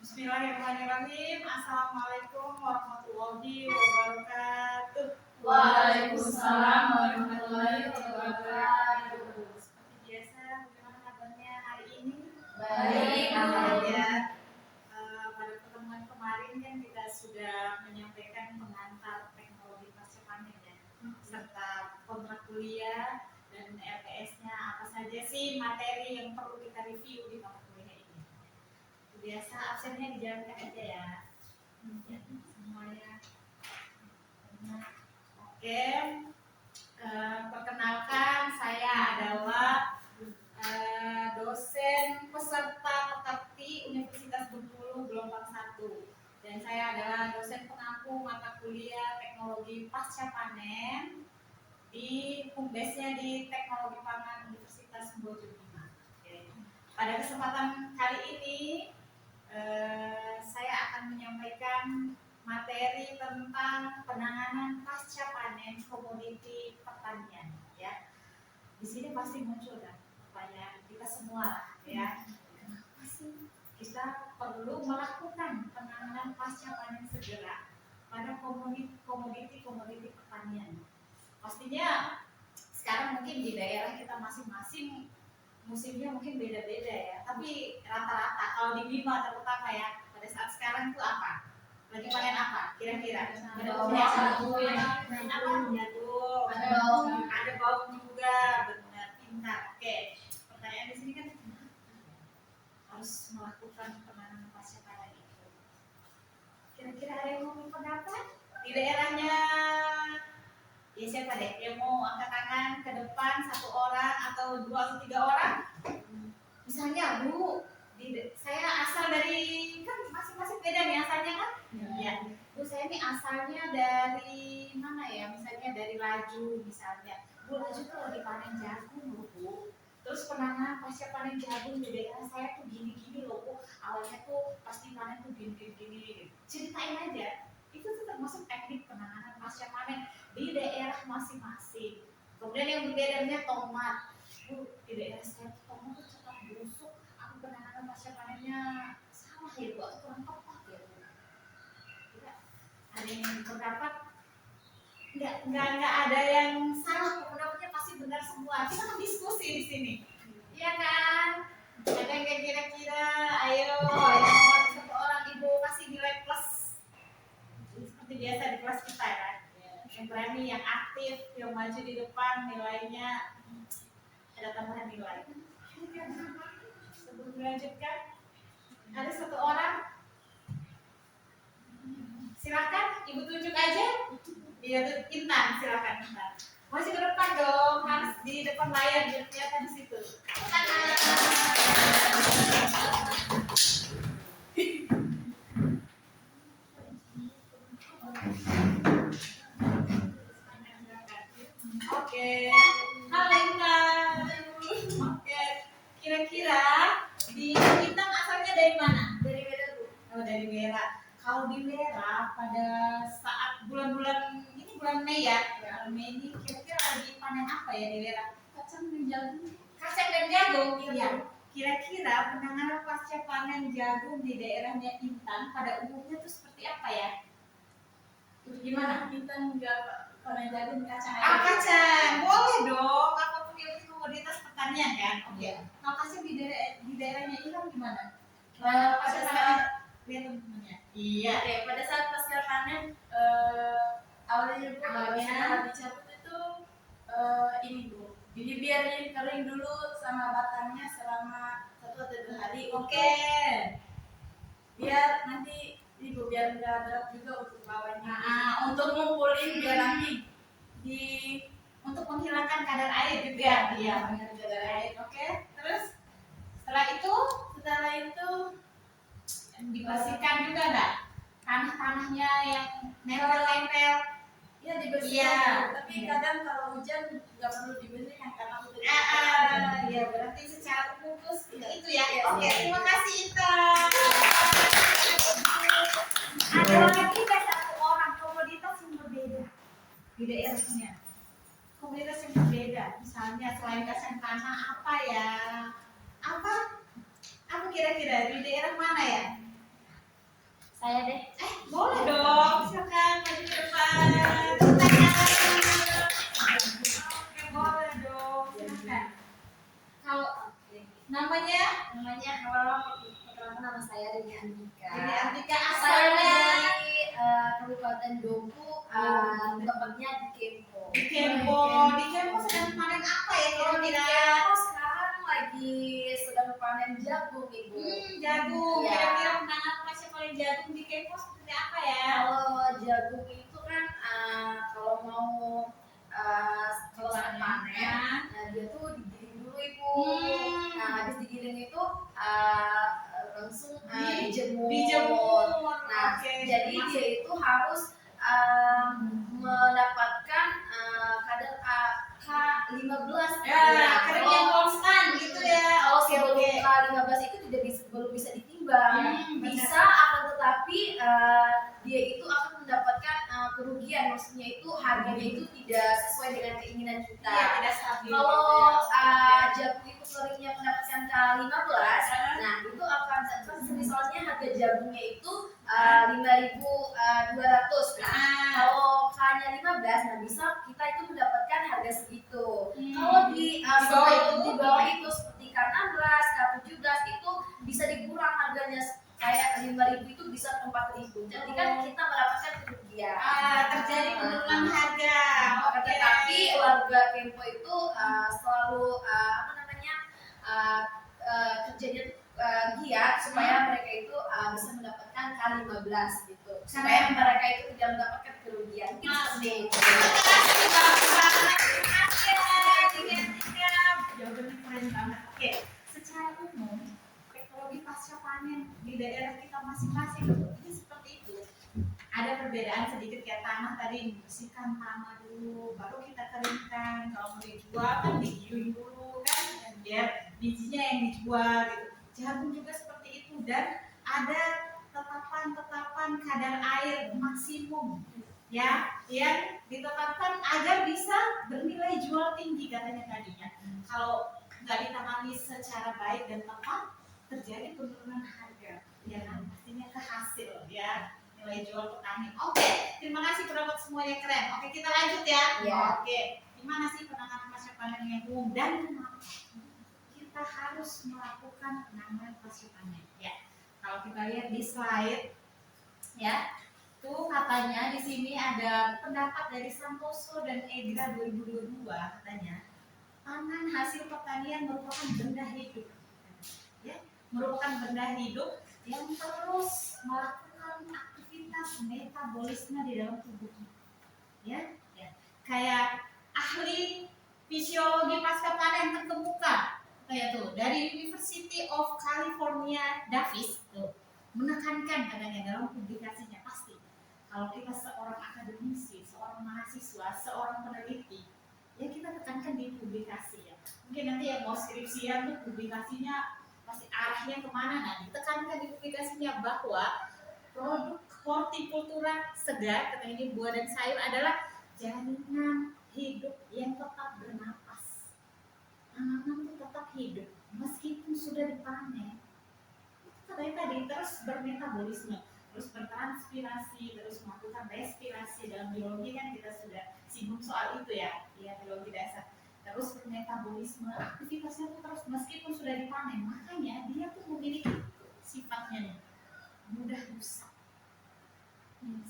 Bismillahirrahmanirrahim. Assalamualaikum warahmatullahi wabarakatuh. Waalaikumsalam warahmatullahi wabarakatuh. Seperti biasa, bagaimana kabarnya hari ini? Baik, Ya. Pada pertemuan kemarin kan kita sudah menyampaikan pengantar teknologi pasca panen ya, serta kontrak kuliah dan RPS-nya apa saja sih materi yang perlu kita review di mata kuliah ini. Biasa absennya dijalankan aja ya. Semuanya. Oke. Perkenalkan, saya adalah dosen peserta pekerti Universitas Bengkulu gelombang 1, dan saya adalah dosen pengampu mata kuliah teknologi pasca panen di home-base-nya di Teknologi Pangan Universitas Bojongkongan. Pada kesempatan kali ini saya akan menyampaikan materi tentang penanganan pasca panen komoditi pertanian ya. Di sini pasti muncul kan pertanyaan kita semua ya. Kenapa sih kita perlu melakukan penanganan pasca panen segera pada komoditi pertanian? Pastinya sekarang mungkin di daerah kita masing-masing musimnya mungkin beda-beda ya, tapi rata-rata kalau di Bima terutama ya, pada saat sekarang itu apa? Lagi panen apa? Kira-kira? Ada jagung, ada bawang juga, benar, pintar. Oke, pertanyaan di sini kan harus melakukan penanganan pasca panen itu. Kira-kira ada yang mau pendapat di daerahnya? Ya siapa deh yang mau angkat tangan ke depan, satu orang atau 2 atau 3 orang? Misalnya Bu, saya asal dari, kan masing-masing beda nih asalnya kan? Ya. Bu, saya ini asalnya dari mana ya? Misalnya dari Laju misalnya. Bu, Laju tuh lagi panen jagung loh Bu. Terus penanganan pasca panen jagung di daerah saya tuh gini-gini loh Bu. Awalnya tuh pasti panen tuh gini-gini. Ceritain aja. Itu tuh termasuk teknik penanganan pasca panen di daerah masing-masing. Kemudian yang berbedanya tomat. Bu, di daerah saya tomat tuh cepat busuk. Aku penanganan pasca panennya salah ya Bu, atau kurang tepat ya Bu. Ada yang berpendapat nggak ada yang salah, pendapatnya pasti benar semua. Kita kan diskusi di sini, iya kan? Ada yang kira-kira, ayo yang mau satu orang Ibu kasih nilai plus seperti biasa di kelas kita kan? Yang berani, yang aktif, yang maju di depan, nilainya ada tambahan nilai. Sebelum melanjutkan, ada satu orang, silakan Ibu tunjuk aja. Iya tuh Intan, silakan Intan. Masih ke depan dong, harus di depan layar biar kelihatan di situ. Oke, halo Intan. Oke, kira-kira di Intan asalnya dari mana? Dari Bera Bu. Oh, dari Bera. Kalau di Bera pada saat bulan-bulan ini, bulan Mei ya, bulan Mei ini kira-kira lagi panen apa ya di Bera? Kacang dan jagung. Kacang dan jagung, iya. Kira-kira penanganan pasca panen jagung di daerahnya Intan pada umumnya itu seperti apa ya? Gimana? Intan nggak panen jagung, kacang. Kacang, boleh dong. Apapun itu komoditas pertanian kan? Oke. Kalau kacang di daerahnya Intan gimana? Pada saat Lihat teman-temannya. Iya. Oke, pada saat pasca panen awalnya setelah dicabut itu ini Bu, jadi biarin kering dulu sama batangnya selama 1 atau 2 hari. Oke. Biar nanti Ibu biar nggak berat juga untuk bawahnya. Untuk ngumpulin biar nanti untuk menghilangkan kadar air juga. Iya, menghilangkan kadar air. Oke. Terus setelah itu dibersihkan juga nggak? Tanah-tanahnya yang nempel-nempel. Ya dibersihkan. Iya. Tapi kadang kalau hujan nggak perlu dibersihkan karena udah. Ya berarti secara bungkus itu ya. Oke, terima kasih Intan. Ada lagi kan satu orang komoditas yang berbeda di daerahnya. Komoditas yang berbeda, misalnya selain kacang tanah apa ya? Apa kira-kira di daerah mana ya? saya Rini Andika. Ini Andika Saya asalnya dari Kabupaten Dompu, tempatnya di Kempo. di Kempo. Di Kempo sedang panen apa ya Kalau di kira-kira? Kempo sekarang lagi sedang panen jagung, Ibu. Jagung. Iya. Kira-kira penanganan pasca panen jagung di Kempo seperti apa ya? Kalau jagung itu kan kalau mau kalau saat panen, nah dia tuh digiling dulu, Ibu. Nah habis digiling itu langsung dijemur. Dijemur. Nah, Oke. jadi dia itu harus mendapatkan kadar K15. Ya, kering yang konstan gitu ya. Kalau Oke, sebelum oke. K15 itu belum bisa ditimbang. Bisa, akan tetapi dia itu akan mendapatkan kerugian. Maksudnya itu harganya itu tidak sesuai dengan keinginan kita. Iya, tidak stabil. Kalau jagung itu keringnya mendapatkan K15, nah itu akan misalnya harga jagungnya itu 5.200. Nah, kalau K-nya 15, nah bisa kita itu mendapatkan harga segitu. Kalau di bawah itu seperti K16, K17 itu bisa dikurang harganya, kayak 5.000 itu bisa ke 4.000. Jadi kan kita mendapatkan kerugian. Terjadi penurunan harga. Oke. Tetapi warga Kempo itu selalu kerjanya giat supaya mereka itu bisa mendapatkan K15 gitu. Supaya mereka itu tidak mendapatkan kerugian. Mungkin seperti itu. Jawabannya keren banget. Oke, secara umum teknologi pasca panen di daerah kita masing-masing ini seperti itu. Ada perbedaan sedikit kayak tanah tadi, bersihkan tanah dulu, baru kita keringkan. Kalau mau dijual kan digiling dulu kan, biar bijinya yang dijual gitu. Jagung juga seperti itu, dan ada tetapan kadar air maksimum ya yang ditetapkan agar bisa bernilai jual tinggi katanya tadinya. Kalau nggak ditangani secara baik dan tepat, terjadi penurunan harga ya kan, pastinya ke hasil ya, nilai jual petani. Oke, terima kasih pendapat semuanya keren. Oke, kita lanjut ya. Ya. Oke, gimana sih penanganan pasca panen yang umum dan kenapa kita harus melakukan penanganan pasca panen ya? Kalau kita lihat di slide ya, tuh katanya di sini ada pendapat dari Santoso dan Edra 2022, katanya pangan hasil pertanian merupakan benda hidup ya, merupakan benda hidup yang terus melakukan aktivitas metabolisme di dalam tubuhnya ya, kayak ahli fisiologi pasca panen terkemuka kayak tuh dari University of California Davis tuh menekankan katanya dalam publikasinya, pasti kalau kita seorang akademisi, seorang mahasiswa, seorang peneliti ya kita tekankan di publikasi ya. Mungkin nanti yang mau skripsian tuh publikasinya pasti arahnya kemana, nah ditekankan di publikasinya bahwa produk hortikultura segar, kata ini buah dan sayur adalah jaminan hidup yang tetap bernapas. Tanaman itu tetap hidup meskipun sudah dipanen. Katanya tadi terus bermetabolisme, terus bertranspirasi, terus melakukan respirasi. Dalam biologi kan kita sudah singgung soal itu ya, biologi dasar. Terus bermetabolisme, aktivitasnya itu terus meskipun sudah dipanen. Makanya dia tuh memiliki sifatnya nih, mudah rusak,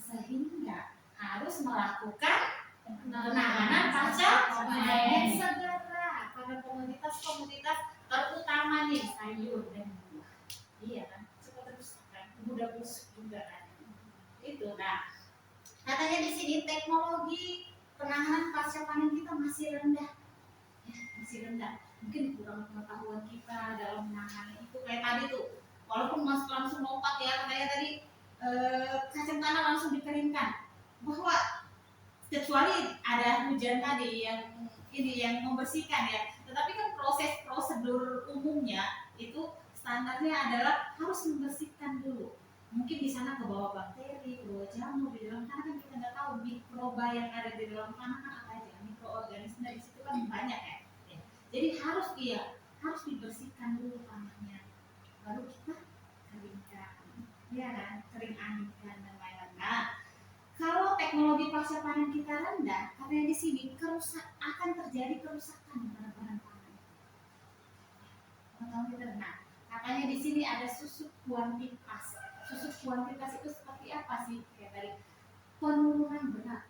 sehingga harus melakukan penanganan pasca panen segera pada komoditas-komoditas terutama nih sayur dan buah. Iya kan, cepat rusak kan, mudah busuk juga kan. Itu. Nah, katanya di sini teknologi penanganan pasca panen kita masih rendah. Ya, masih rendah. Mungkin kurang pengetahuan kita dalam menangani itu, kayak tadi tuh. Walaupun langsung lompat ya, katanya tadi kacang tanah langsung dikeringkan. Bahwa kecuali ada hujan tadi yang membersihkan ya, tetapi kan proses prosedur umumnya itu standarnya adalah harus membersihkan dulu. Mungkin di sana kebawa bakteri, kebawa jamur di dalam tanah, kan kita nggak tahu mikroba yang ada di dalam tanah kan apa aja, mikroorganisme di situ kan banyak ya. Jadi harus dibersihkan dulu tanahnya, baru kita keringkan, ya kan, kering anginkan dan lain-lain. Nah, kalau teknologi pasca panen kita rendah, katanya di sini akan terjadi kerusakan pada bahan pangan. Nah, Makanya di sini ada susu kuantitas. Susu kuantitas itu seperti apa sih? Kayak tadi penurunan berat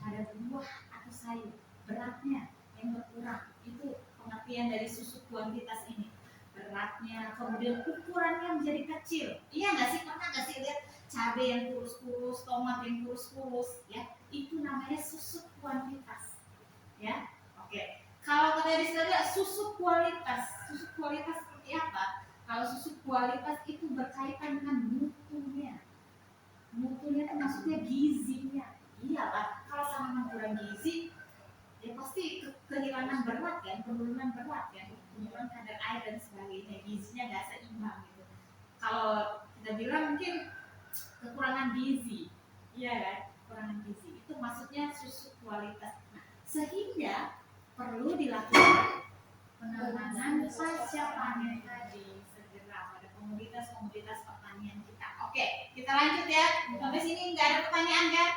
pada buah atau sayur, beratnya yang berkurang, itu pengertian dari susu kuantitas ini. Beratnya, kemudian ukurannya menjadi kecil. Iya nggak sih? Pernah nggak sih lihat cabai yang kurus-kurus, tomat yang kurus-kurus, ya? Itu namanya susu kuantitas, ya. Oke. Kalau kita lihat susu kualitas seperti apa? Kalau susu kualitas itu berkaitan dengan mutunya. Mutunya itu maksudnya gizinya. Iya lah, kalau tanaman kurang gizi, ya pasti kehilangan berat kan, penurunan berat kan, penurunan kadar air dan sebagainya, gizinya nggak seimbang gitu. Kalau kita bilang mungkin kekurangan gizi, iya kan, kekurangan gizi itu maksudnya susu kualitas. Nah, sehingga perlu dilakukan penanganan pasca panen tadi segera pada komoditas pertanian kita. Oke, kita lanjut ya. Sampai sini nggak ada pertanyaan kan?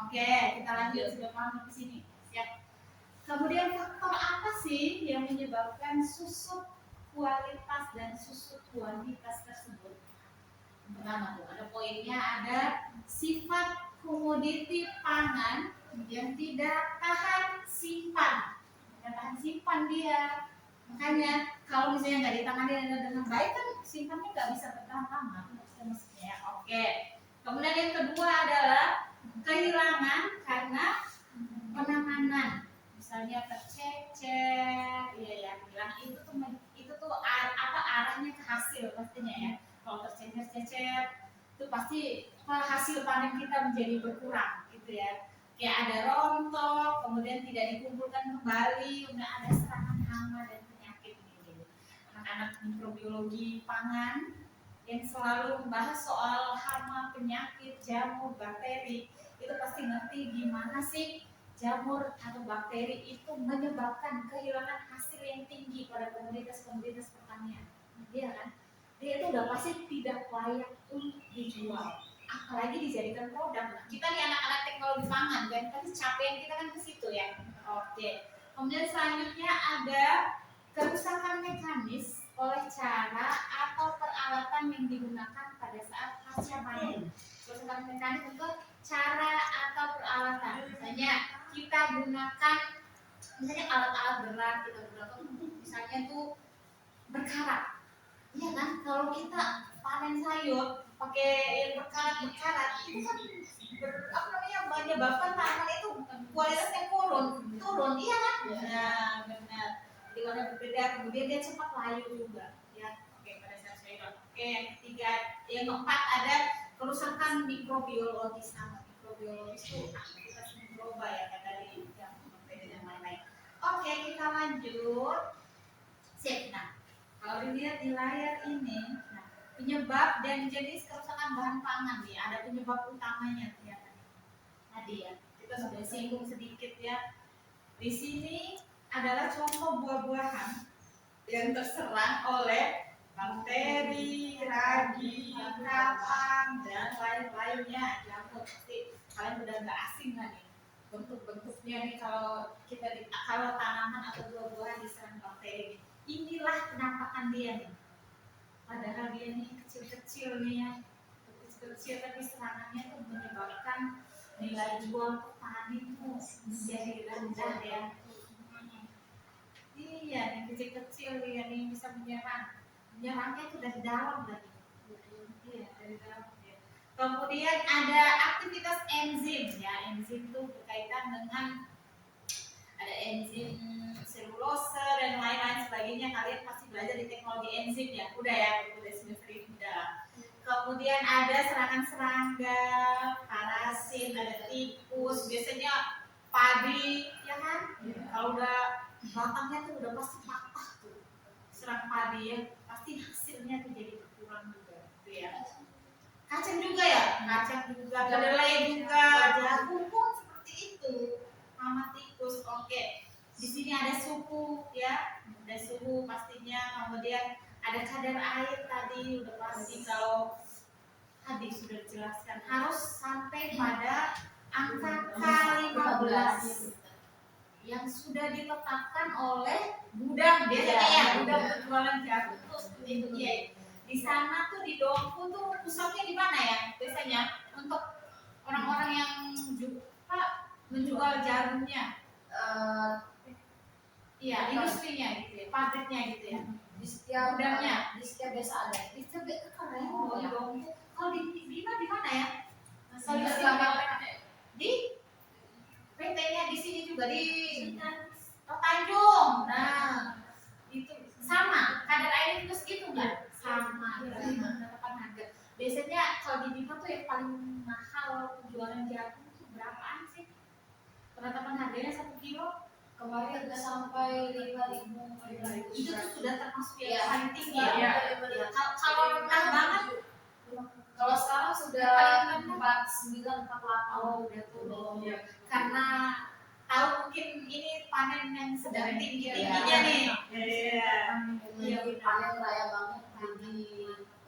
Oke, kita lanjut, sudah paham sampai sini. Siap. Kemudian faktor apa sih yang menyebabkan susu kualitas dan susu kuantitas tersebut? Pertama tuh ada poinnya, ada sifat komoditi pangan yang tidak tahan simpan. Tidak tahan simpan dia. Makanya kalau misalnya nggak ditangani dengan baik kan simpannya nggak bisa bertahan lama. Maksudnya, oke. Kemudian yang kedua adalah kehilangan karena penanganan, misalnya tercecer, iya ya, bilang itu tuh arahnya ke hasil pastinya ya. Kalau tercecer-cecer itu pasti hasil panen kita menjadi berkurang gitu ya. Kayak ada rontok, kemudian tidak dikumpulkan kembali, kemudian ada serangan hama dan penyakit gitu. Anak-anak mikrobiologi pangan yang selalu membahas soal hama, penyakit, jamur, bakteri, itu pasti ngerti gimana sih jamur atau bakteri itu menyebabkan kehilangan hasil yang tinggi pada komoditas pertanian. Iya kan? Dia itu udah pasti tidak layak untuk dijual, apalagi dijadikan produk. Nah, kita nih anak-anak teknologi pangan kan, tadi capaian kita kan ke situ ya. Oke. Kemudian selanjutnya ada kerusakan mekanis oleh cara atau peralatan yang digunakan pada saat pasca panen. Kerusakan mekanis itu cara atau peralatan. Misalnya kita gunakan alat-alat berat, kita gunakan misalnya tuh berkarat. Iya kan, kalau kita panen sayur pakai yang berkarat itu kan menyebabkan tanaman itu kualitasnya turun, iya kan? Nah, benar. Jadi warna berbeda, kemudian dia cepat layu juga, ya. Oke, pada saat sayur. Oke, yang ketiga, yang keempat ada kerusakan mikrobiologis. Sama mikrobiologis itu aktivitas mikroba ya, kayak tadi yang berbeda dan lain-lain. Oke, kita lanjut. Sip. Nah, kalau dilihat di layar ini, nah, penyebab dan jenis kerusakan bahan pangan nih, ada penyebab utamanya ya. Tadi ya, kita sudah singgung sedikit ya. Di sini adalah contoh buah-buahan yang terserang oleh bakteri, ragi, kapang, dan lain-lainnya. Jamur, pasti kalian udah nggak asing kan nih bentuk-bentuknya nih kalau tanaman atau buah-buahan diserang bakteri. Inilah penampakan dia nih. Padahal dia nih kecil-kecil nih ya, kecil-kecil tapi serangannya tuh menyebabkan nilai jual petani tuh menjadi rendah ya. Iya nih kecil-kecil dia nih bisa menyerangnya tuh dari dalam lagi. Iya dari dalam ya. Kemudian ada aktivitas enzim ya, enzim itu berkaitan dengan ada enzim selulose dan lain-lain sebagainya. Kalian pasti belajar di teknologi enzim ya, udah ya, udah semester ini udah. Kemudian ada serangan serangga, parasit, ada tikus, biasanya padi, ya kan? Kalau udah batangnya tuh udah pasti patah tuh, serang padi ya, pasti hasilnya tuh jadi berkurang juga, gitu ya. Kacang juga ya, kacang juga, kedelai juga, jagung pun seperti itu. Hama tikus, oke. Di sini ada suhu ya, ada suhu pastinya. Kemudian ada kadar air tadi udah pasti, kalau tadi sudah dijelaskan harus sampai pada angka K15 yang sudah ditetapkan oleh gudang biasanya ya, gudang penjualan jagung itu seperti itu ya. Di sana tuh di Dompu tuh pusatnya di mana ya biasanya untuk orang-orang yang menjual jarumnya? Iya, industrinya gitu ya, pabriknya gitu ya. Di setiap Gudangnya. di setiap desa ada. Di setiap desa keren Oh, ya. di Dompu. Kalau di mana ya? Masih Kalau di ada sini apa? di PT-nya di sini juga di Tanjung. Nah, itu sama. Kadar air itu segitu nggak? Sama. Berarti penetapan harga. Biasanya kalau di Bima tuh yang paling mahal penjualan jagung itu berapaan sih? Penetapan harganya 1 kilo. Kemarin udah sampai 5.000. Itu tuh sudah termasuk yang Iya. paling tinggi Iya. ya. Kalau rendah banget, Kalau sekarang sudah Paling rendah. 49, 48. oh udah turun. Karena tahu mungkin ini panen yang sedang tinggi tingginya Iya. nih. Iya. Ini panen raya banget, jadi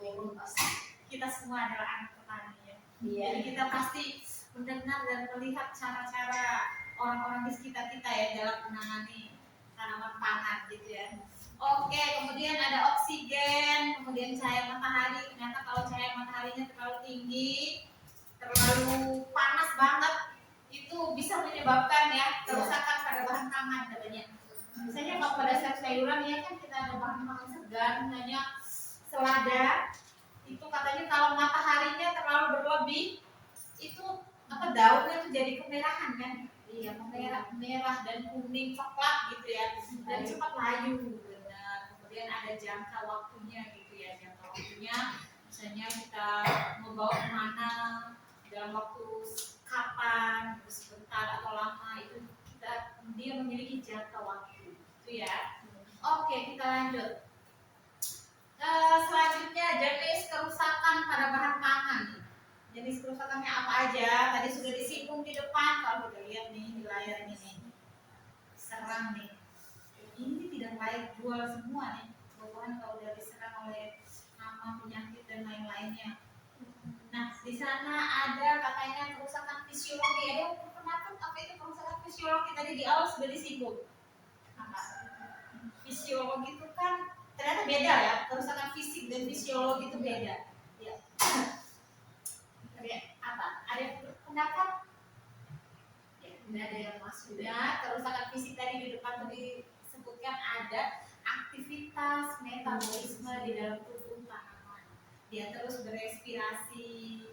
turun pasti. Kita semua adalah anak petani ya. Iya. Jadi kita pasti mendengar dan melihat cara-cara orang-orang di sekitar kita ya dalam menangani tanaman pangan gitu ya. Oke, kemudian ada oksigen, kemudian cahaya matahari. Ternyata kalau cahaya mataharinya terlalu tinggi, terlalu panas banget, itu bisa menyebabkan ya kerusakan pada bahan pangan katanya. Misalnya kalau pada sayuran ya kan kita ada bahan pangan segar, misalnya selada, itu katanya kalau mataharinya terlalu berlebih, itu daunnya tuh jadi kemerahan kan? Iya, merah dan kuning coklat gitu ya, dan cepat layu. Benar. Kemudian ada jangka waktunya gitu ya, jangka waktunya. Misalnya kita membawa kemana dalam waktu kapan, sebentar atau lama itu dia memiliki jangka waktu itu ya. Oke, kita lanjut. Selanjutnya jenis kerusakan pada bahan pangan. Jenis kerusakannya apa aja? Tadi sudah disinggung di depan. Kalau kita lihat nih di layar ini nih, serang nih. Ini tidak layak jual semua nih. Bukan kalau udah diserang oleh hama, penyakit dan lain-lainnya. Nah, di sana ada katanya kerusakan fisiologi. Ada yang pernah apa itu kerusakan fisiologi? Tadi di awal sudah disinggung. Apa? Fisiologi itu kan ternyata beda ya. Kerusakan fisik dan fisiologi itu beda. Ya. Apa? Ada yang pendapat? Ya, tidak ada yang maksudnya kerusakan fisik tadi di depan tadi disebutkan ada aktivitas metabolisme di dalam tubuh tanaman. Dia terus berespirasi,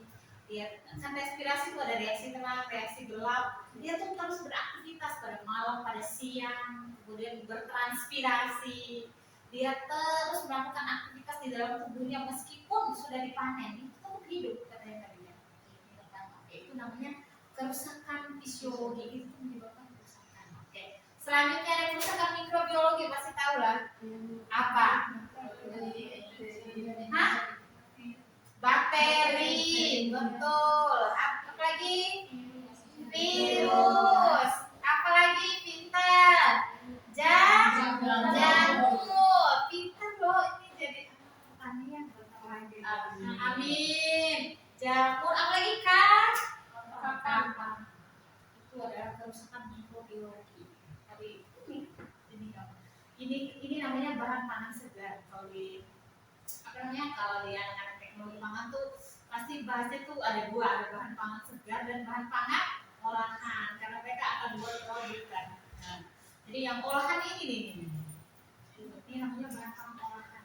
dia kan respirasi itu ada reaksi terang, reaksi gelap. Dia tuh terus beraktivitas pada malam, pada siang, kemudian bertranspirasi. Dia terus melakukan aktivitas di dalam tubuhnya meskipun sudah dipanen, itu tetap hidup katanya tadi. Itu namanya kerusakan fisiologi, itu menyebabkan kerusakan. Oke. Selanjutnya ada kerusakan mikrobiologi, pasti tahu lah. Apa? Hah? Bakteri, betul. Apa lagi? Virus. Apa lagi? Pintar. Jamur. Pintar loh, ini jadi pertanian bentar lagi. Amin. Jamur, apa lagi Kak? Kapan? Itu adalah kerusakan mikrobiologi. Tapi ini namanya bahan pangan segar. Kalau di kalau di anak teknologi pangan tuh pasti bahasnya tuh ada dua, ada bahan pangan segar dan bahan pangan olahan. Karena mereka akan buat produk kan. Nah, jadi yang olahan ini ini namanya bahan pangan olahan.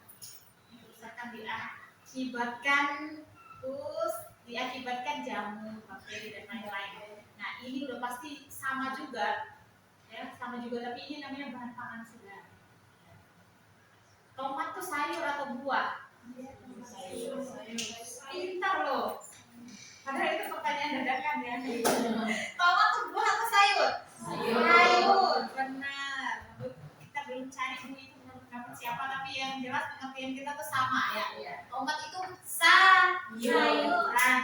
Kerusakan diakibatkan jamur, bakteri dan lain-lain. Nah ini udah pasti sama juga, ya sama juga. Tapi ini namanya bahan pangan segar. Tomat tuh sayur atau buah? Sayur. Pintar loh. Padahal itu pertanyaan dadakan ya. Tomat tuh buah atau sayur? Sayur. Benar. Kita belum cari itu pendapat siapa, tapi yang jelas pengertian kita tuh sama ya. Tomat itu sayuran.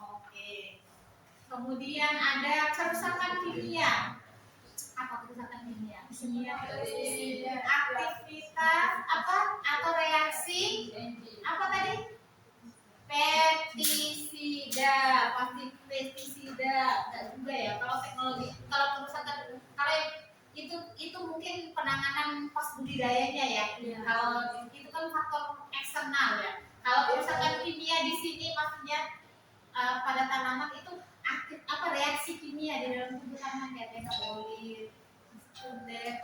Oke. Kemudian ada kerusakan kimia. Apa kerusakan kimia? Aktivitas apa atau reaksi apa tadi? Pestisida, pasti pestisida. Enggak juga ya. Kalau teknologi, kalau kerusakan, kalau itu mungkin penanganan pas budidayanya ya. Kalau itu kan faktor eksternal ya. Kalau kerusakan kimia di sini maksudnya pada tanaman itu aktif apa reaksi kimia di dalam tubuh tanaman kayak metabolit, kundek,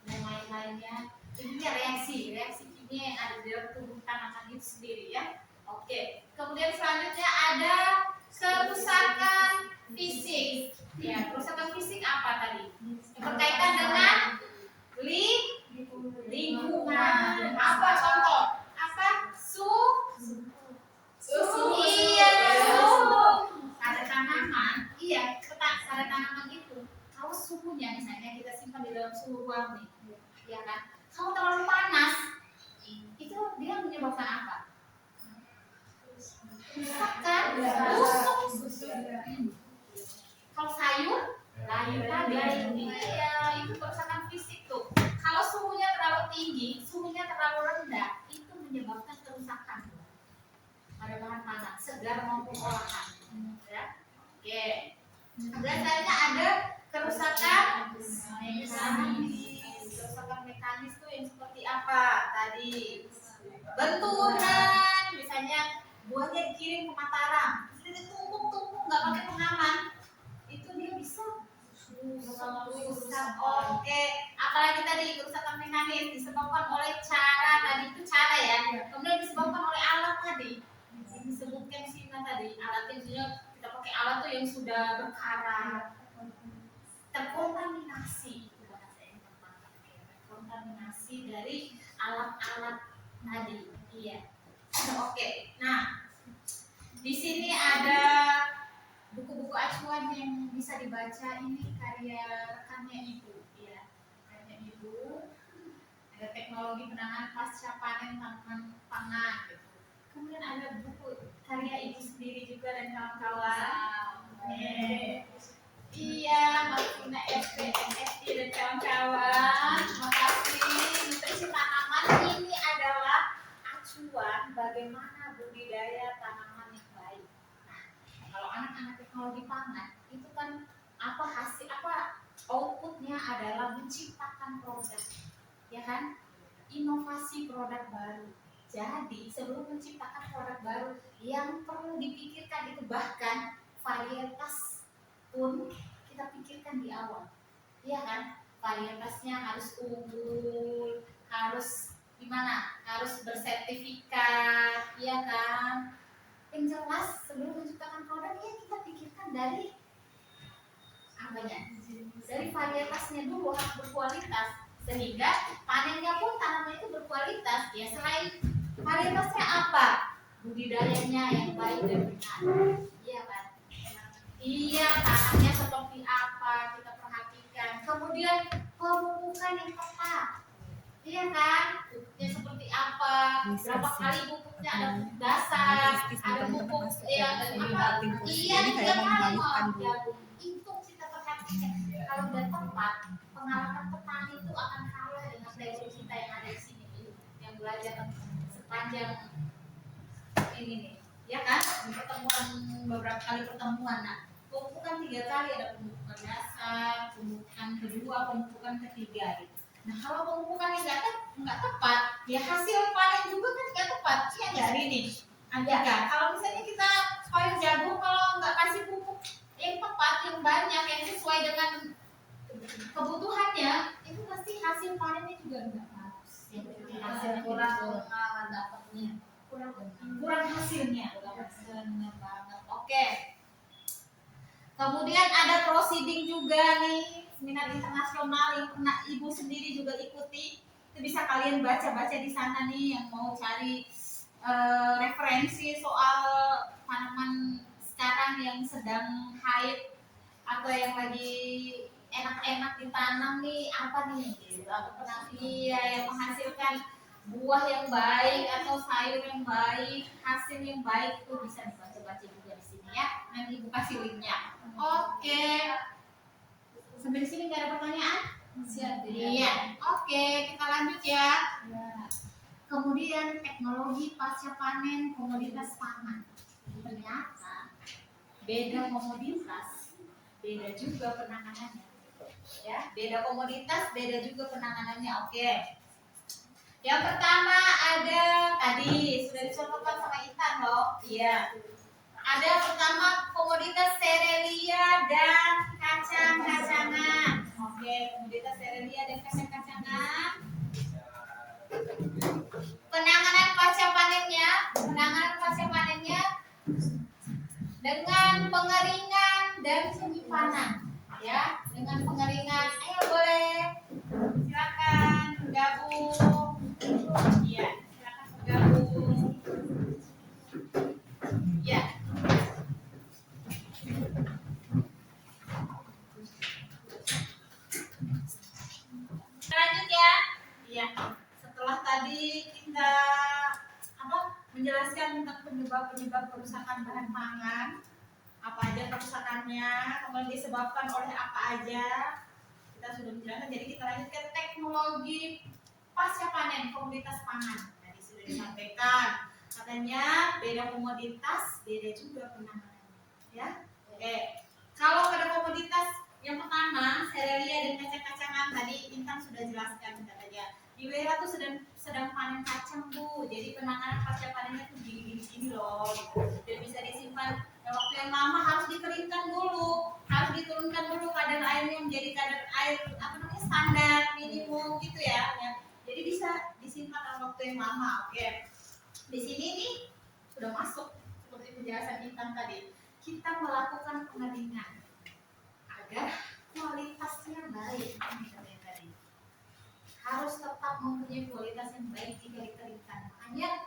dan lain-lainnya. Intinya reaksi kimia yang ada di dalam tubuh tanaman itu sendiri ya. Oke. Kemudian selanjutnya ada kerusakan fisik. Ya, kerusakan fisik apa tadi? Berkaitan dengan lingkungan. Apa contoh? Apa? Iya, pada tanaman. Iya, pada tanaman itu. Kalau suhunya misalnya kita simpan di dalam suhu ruang nih, ya kan? Kalau terlalu panas, itu dia menyebabkan apa? Kerusakan, busuk. Kalau sayur, layu tadi. Iya, itu kerusakan fisik tuh. Kalau suhunya terlalu tinggi, suhunya terlalu rendah, itu menyebabkan kerusakan pada bahan pangan, segar maupun olahan. Ya. Oke. Biasanya ada kerusakan mekanis. Kerusakan mekanis tuh yang seperti apa? Tadi benturan, misalnya buahnya dikirim ke Mataram, terus ditumpuk-tumpuk nggak pakai pengaman, itu dia bisa rusak. Oke, apalagi tadi kerusakan mekanis disebabkan oleh cara tadi itu cara ya, kemudian disebabkan oleh alat tadi disebutkan Sina tadi, alatnya kita pakai alat tuh yang sudah berkarat, terkontaminasi, kontaminasi dari alat-alat tadi. Iya. Oke. Nah, di sini ada buku-buku acuan yang bisa dibaca, ini karya rekannya Ibu, ya. Karya Ibu. Ada teknologi penanganan pasca panen tanaman pangan gitu. Kemudian ada buku karya Ibu sendiri juga dan kawan-kawan. Iya, Martina SPNSD dan kawan-kawan. Terima kasih. Nutrisi tanaman ini adalah acuan bagaimana budidaya tanaman yang baik. Nah, kalau anak-anak teknologi pangan itu kan apa hasil apa outputnya adalah menciptakan produk, ya kan? Inovasi produk baru. Jadi sebelum menciptakan produk baru yang perlu dipikirkan itu bahkan varietas pun kita pikirkan di awal, iya kan? Varietasnya harus unggul, harus gimana? Harus bersertifikat, iya kan? Yang jelas sebelum menciptakan produk ya kita pikirkan dari apanya? Dari varietasnya dulu harus berkualitas sehingga panennya pun tanaman itu berkualitas. Ya selain varietasnya apa? Budidayanya yang baik dan benar, iya kan? Iya, tanahnya seperti apa kita perhatikan. Kemudian pemupukan yang tepat, iya kan? Pupuknya seperti apa? Berapa kali pupuknya? Ada pupuk dasar, ada pupuk ya apa? Iya, 3 kali jagung. Itu kita perhatikan. Kalau udah tepat, pengalaman petani itu akan kalah dengan teori kita yang ada di sini, yang belajar sepanjang ini nih, ya kan? Pertemuan beberapa kali pertemuan. Nah, pemupukan 3 kali, ada pemupukan dasar, pemupukan kedua, pemupukan ketiga gitu. Nah, kalau pemupukan yang nggak tepat, ya hasil panen juga kan nggak tepat. Iya nggak ini, Andika? Kalau misalnya kita payung jagung, kalau nggak kasih pupuk yang tepat, yang banyak, yang sesuai dengan kebutuhannya, itu pasti hasil panennya juga nggak bagus. Hasil kurang dapatnya, kurang hasilnya. Benar banget. Oke. Kemudian ada proceeding juga nih, seminar internasional yang pernah Ibu sendiri juga ikuti. Itu bisa kalian baca-baca di sana nih yang mau cari referensi soal tanaman sekarang yang sedang haid atau yang lagi enak-enak ditanam nih, apa nih gitu. Atau pernah yang menghasilkan buah yang baik atau sayur yang baik, hasil yang baik, itu bisa dibaca-baca juga di sini ya. Nanti Ibu kasih linknya. Oke. Sampai di sini nggak ada pertanyaan? Siap. Iya. Oke, kita lanjut ya. Kemudian teknologi pasca panen komoditas pangan. Ternyata beda komoditas, beda juga penanganannya. Ya, beda komoditas, beda juga penanganannya. Oke. Yang pertama ada tadi sudah dicontohkan sama Intan loh. Iya. Ada pertama komoditas serelia dan kacang-kacangan. Oke, komoditas serelia dan kacang-kacangan. Penanganan pasca panennya dengan pengeringan dan penyimpanan. Ya, dengan pengeringan. Ayo boleh. Silakan bergabung. Iya, silakan bergabung. Ya. Lanjut ya. Iya. Setelah tadi kita menjelaskan tentang penyebab kerusakan bahan pangan, apa aja kerusakannya, kemudian disebabkan oleh apa aja, kita sudah menjelaskan. Jadi kita lanjut ke teknologi pasca panen komoditas pangan. Tadi sudah disampaikan, katanya beda komoditas, beda juga penanganannya. Ya, oke. Kalau pada komoditas yang pertama, serelia dan kacang-kacangan tadi Intan sudah jelaskan katanya. Di daerah tuh sedang panen kacang Bu, jadi penanganan pasca panennya tuh gini loh, gitu. Dan bisa disimpan waktu yang lama, harus dikeringkan dulu, harus diturunkan dulu kadar airnya menjadi kadar air standar minimum gitu ya. Jadi bisa disimpan dalam waktu yang lama. Oke. Di sini nih sudah masuk seperti penjelasan Intan tadi. Kita melakukan pengeringan agar kualitasnya baik. Tadi harus tetap mempunyai kualitas yang baik jika dikeringkan. Makanya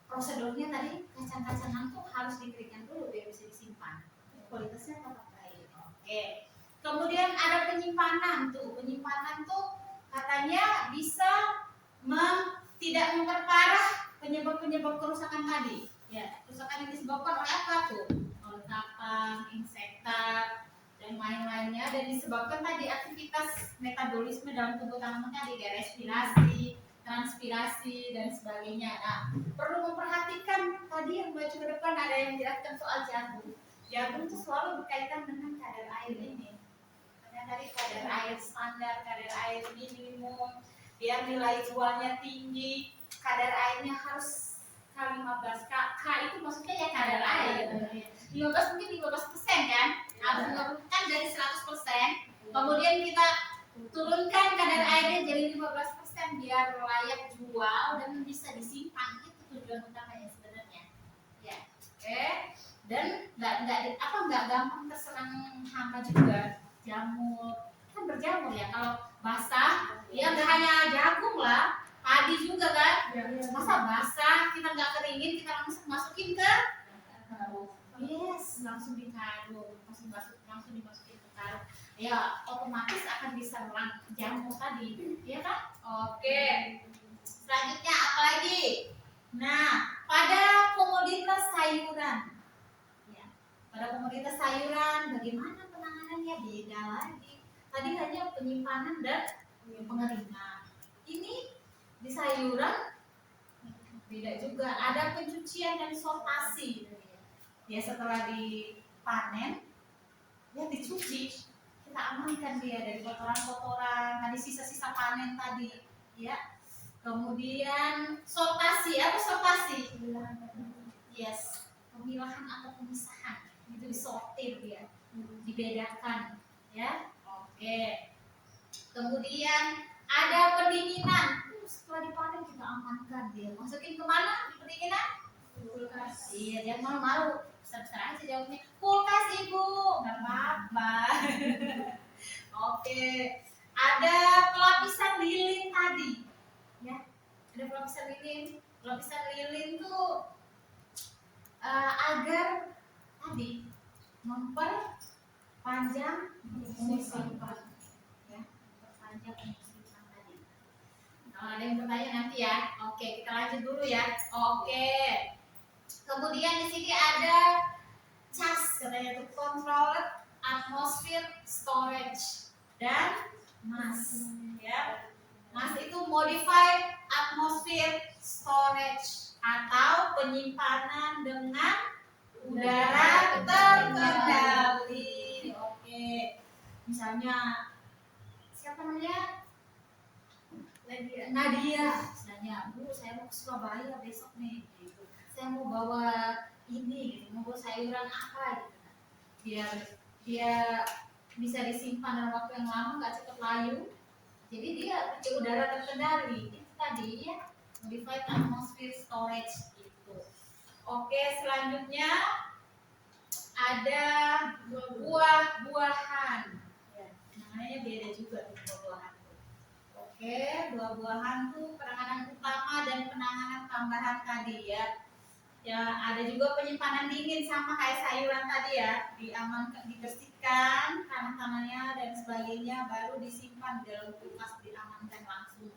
prosedurnya tadi kacang-kacangan tuh harus dikeringkan dulu biar bisa disimpan. Kualitasnya tetap baik. Oke. Kemudian ada penyimpanan tuh. Penyimpanan tuh katanya bisa tidak memperparah penyebab kerusakan tadi. Ya, kerusakan yang disebabkan oleh apa tuh? Oleh kapang, insekta, dan lain-lainnya, dan disebabkan tadi aktivitas metabolisme dalam tubuh tanaman tadi, kayak respirasi, transpirasi, dan sebagainya. Nah, perlu memperhatikan tadi yang baju ke depan ada yang menjelaskan soal jagung. Jagung itu selalu berkaitan dengan kadar air ini. Karena tadi kadar air standar, kadar air minimum, biar nilai jualnya tinggi, kadar airnya harus K15. K itu maksudnya ya kadar air. 15 mungkin 15% kan? Harus menurunkan dari 100%. Kemudian kita turunkan kadar airnya jadi 15% biar layak jual dan bisa disimpan. Itu tujuan utamanya sebenarnya. Ya, oke. Dan nggak gampang terserang hama juga. Jamur kan berjamur ya, kalau basah ya nggak hanya jagung lah, padi juga kan. Masa basah kita nggak keringin, kita langsung masukin ke karung. Yes, langsung dikarung, langsung dimasukin ke karung. Ya otomatis akan diserang jamur tadi, ya kan? Oke. Selanjutnya apa lagi? Nah, pada komoditas sayuran, ya, pada komoditas sayuran bagaimana penanganannya? Beda lagi. Tadi hanya penyimpanan dan pengeringan. Ini di sayuran beda juga. Ada pencucian dan sortasi. Ya setelah dipanen, ya dicuci. Kita amankan dia dari kotoran-kotoran, tadi sisa-sisa panen tadi, ya. Kemudian sortasi, apa sortasi? Yes, pemilahan atau pemisahan. Itu disortir dia, dibedakan, ya. Oke. Kemudian ada pendinginan. Setelah dipanen kita amankan dia. Masukin kemana? Di pendinginan? Kulkas. Iya, jangan malu-malu. Besar-besar aja jawabnya. Kulkas Ibu. Nggak apa-apa. Oke. Ada pelapisan lilin tadi. Ya. Ada pelapisan lilin. Pelapisan lilin tuh agar tadi memperpanjang umur simpan. Ada yang bertanya nanti ya. Oke, kita lanjut dulu ya. Oke. Kemudian di sini ada CAS, katanya itu Controlled Atmosphere Storage, dan MAS. Ya. MAS itu Modified Atmosphere Storage atau penyimpanan dengan udara terkendali. Oke. Misalnya siapa namanya? Nadia. misalnya, Bu saya mau ke Surabaya besok nih gitu. Saya mau bawa ini gitu, mau bawa sayuran apa gitu. Biar dia bisa disimpan dalam waktu yang lama, nggak cepat layu, jadi dia pakai udara terkendali. Itu tadi ya, modified atmosphere storage itu. Oke, selanjutnya ada buah-buahan. Ya, namanya beda juga tuh buah-buahan. Oke, buah-buahan tuh penanganan utama dan penanganan tambahan tadi ya. Ya, ada juga penyimpanan dingin sama kayak sayuran tadi ya, diamankan, dibersihkan tanah-tanahnya dan sebagainya, baru disimpan di dalam kulkas, diamankan langsung.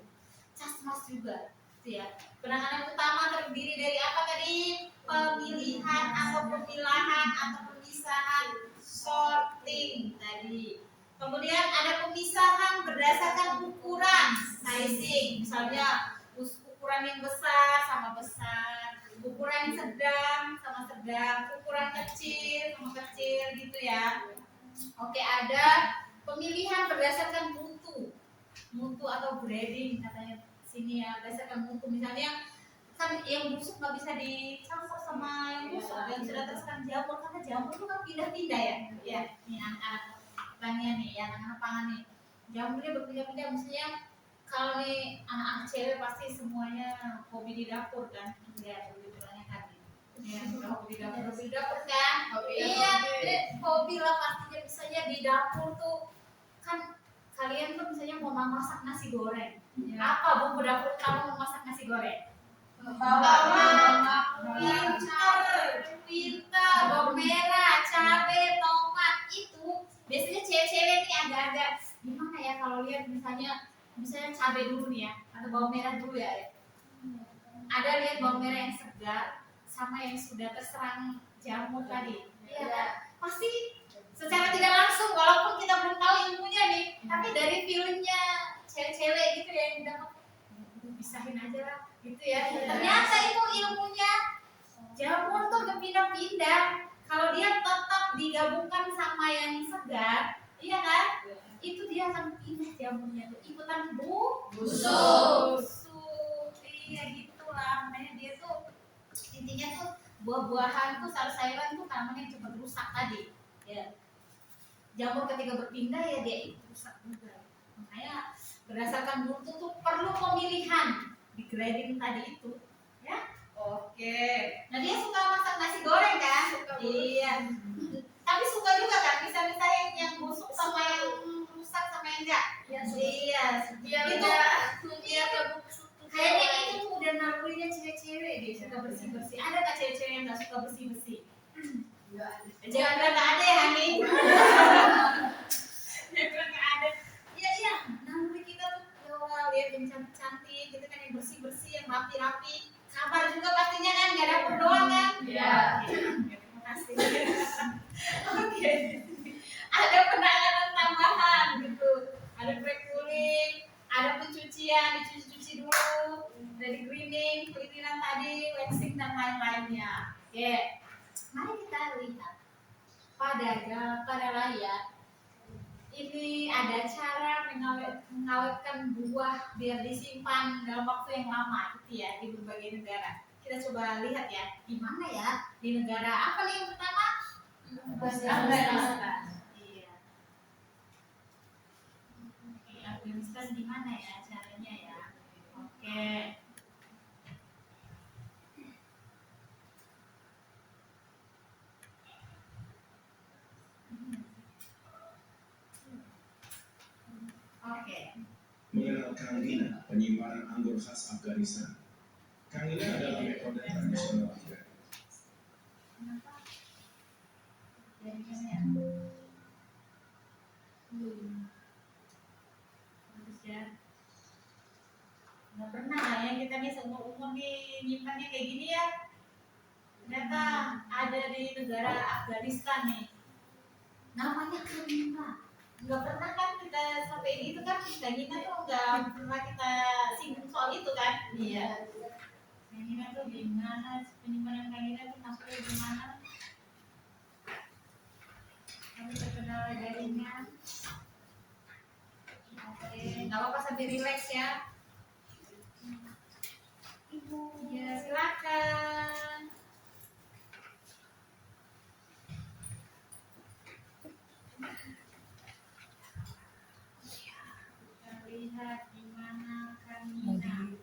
Casmas juga, gitu ya. Penanganan utama terdiri dari apa tadi? Pemilihan atau pemilahan atau pemisahan, sorting tadi. Kemudian ada pemisahan berdasarkan ukuran, sizing, misalnya ukuran yang besar sama besar, ukuran sedang sama sedang, ukuran kecil sama kecil gitu ya. Oke, ada pemilihan berdasarkan mutu atau grading katanya sini ya, berdasarkan mutu. Misalnya kan yang busuk nggak bisa dicampur sama yang busuk, yang sudah terserang jamur, karena jamur itu kan pindah-pindah ya. Ya, ini anak-anak pertanian nih, ya anak-anak pangan nih, jamurnya berpindah-pindah. Misalnya kalau nih anak-anak cewek pasti semuanya hobi di dapur kan, ya lebih kurangnya tadi. Ya, hobi di dapur kan? Iya, hobi lah pastinya. Misalnya di dapur tuh kan kalian tuh misalnya mau masak nasi goreng. Ya. Apa bumbu dapur kamu mau masak nasi goreng? Bawang, pintar, bawang merah, cabai, tomat. Itu biasanya cewek-cewek nih agak-agak gimana ya kalau lihat misalnya cabai dulu nih ya, atau bawang merah dulu ya. Ada lihat bawang merah yang segar sama yang sudah terserang jamur tadi. Iya kan? Pasti secara tidak langsung, walaupun kita belum tahu ilmunya nih, tapi dari filmnya cewek-cewek gitu ya yang dapat, pisahin aja lah gitu ya. Ternyata itu ilmunya. Jamur tuh berpindah-pindah. Kalau dia tetap digabungkan sama yang segar, iya kan? Itu dia akan pindah jamurnya tuh, ikutan busuk. Iya gitulah. Makanya dia tuh intinya tuh buah-buahan tuh, sayur-sayuran tuh tanaman yang cepat rusak tadi. Ya. Jamur ketika berpindah ya dia itu rusak juga. Makanya berdasarkan mutu tuh perlu pemilihan di grading tadi itu, ya. Oke. Nah dia suka masak nasi goreng kan? Iya. Tapi suka juga kan bisa-misahin yang busuk sama yang rusak sama yang enggak? Iya. Biar itu kayaknya itu tuh udah nalurinya cewek-cewek deh, suka bersih-bersih. Ada nggak cewek-cewek yang nggak suka bersih-bersih? Jangan bilang nggak ada ya, Hani. Jangan bilang nggak ada. Iya. Naluri kita tuh ya lihat yang cantik-cantik, gitu kan, yang bersih-bersih, yang rapi-rapi. Kabar juga pastinya kan, nggak dapur doang kan? Iya. Terima kasih. Oke. Ada penanganan tambahan gitu. Ada pre-cooling, ada pencucian, dicuci-cuci dulu, dari greening, pelitinan tadi, waxing dan lain-lainnya. Oke. Mari kita lihat pada layar. Ini ada cara mengawetkan buah biar disimpan dalam waktu yang lama gitu ya di berbagai negara. Kita coba lihat ya, di mana ya? Di negara apa nih yang pertama? Afghanistan. Iya. Afghanistan di mana ya caranya ya? Oke. Mengenal Kangina, penyimpanan anggur khas Afghanistan. Kangina adalah metode tradisional Afghan. Nggak pernah ya kita nih seumur-umur nih nyimpannya kayak gini ya. Ternyata ada di negara Afghanistan nih. Namanya Kangina. Nggak pernah kan kita sampai gitu kan, Kangina tuh nggak pernah kita singgung soal itu kan. Iya. Kangina tuh gimana, penyimpanan Kangina tuh maksudnya gimana? Kami terkenal jaringan. Oke, nggak apa-apa sambil relax ya. Ya, silakan. Kita lihat di mana Kamina.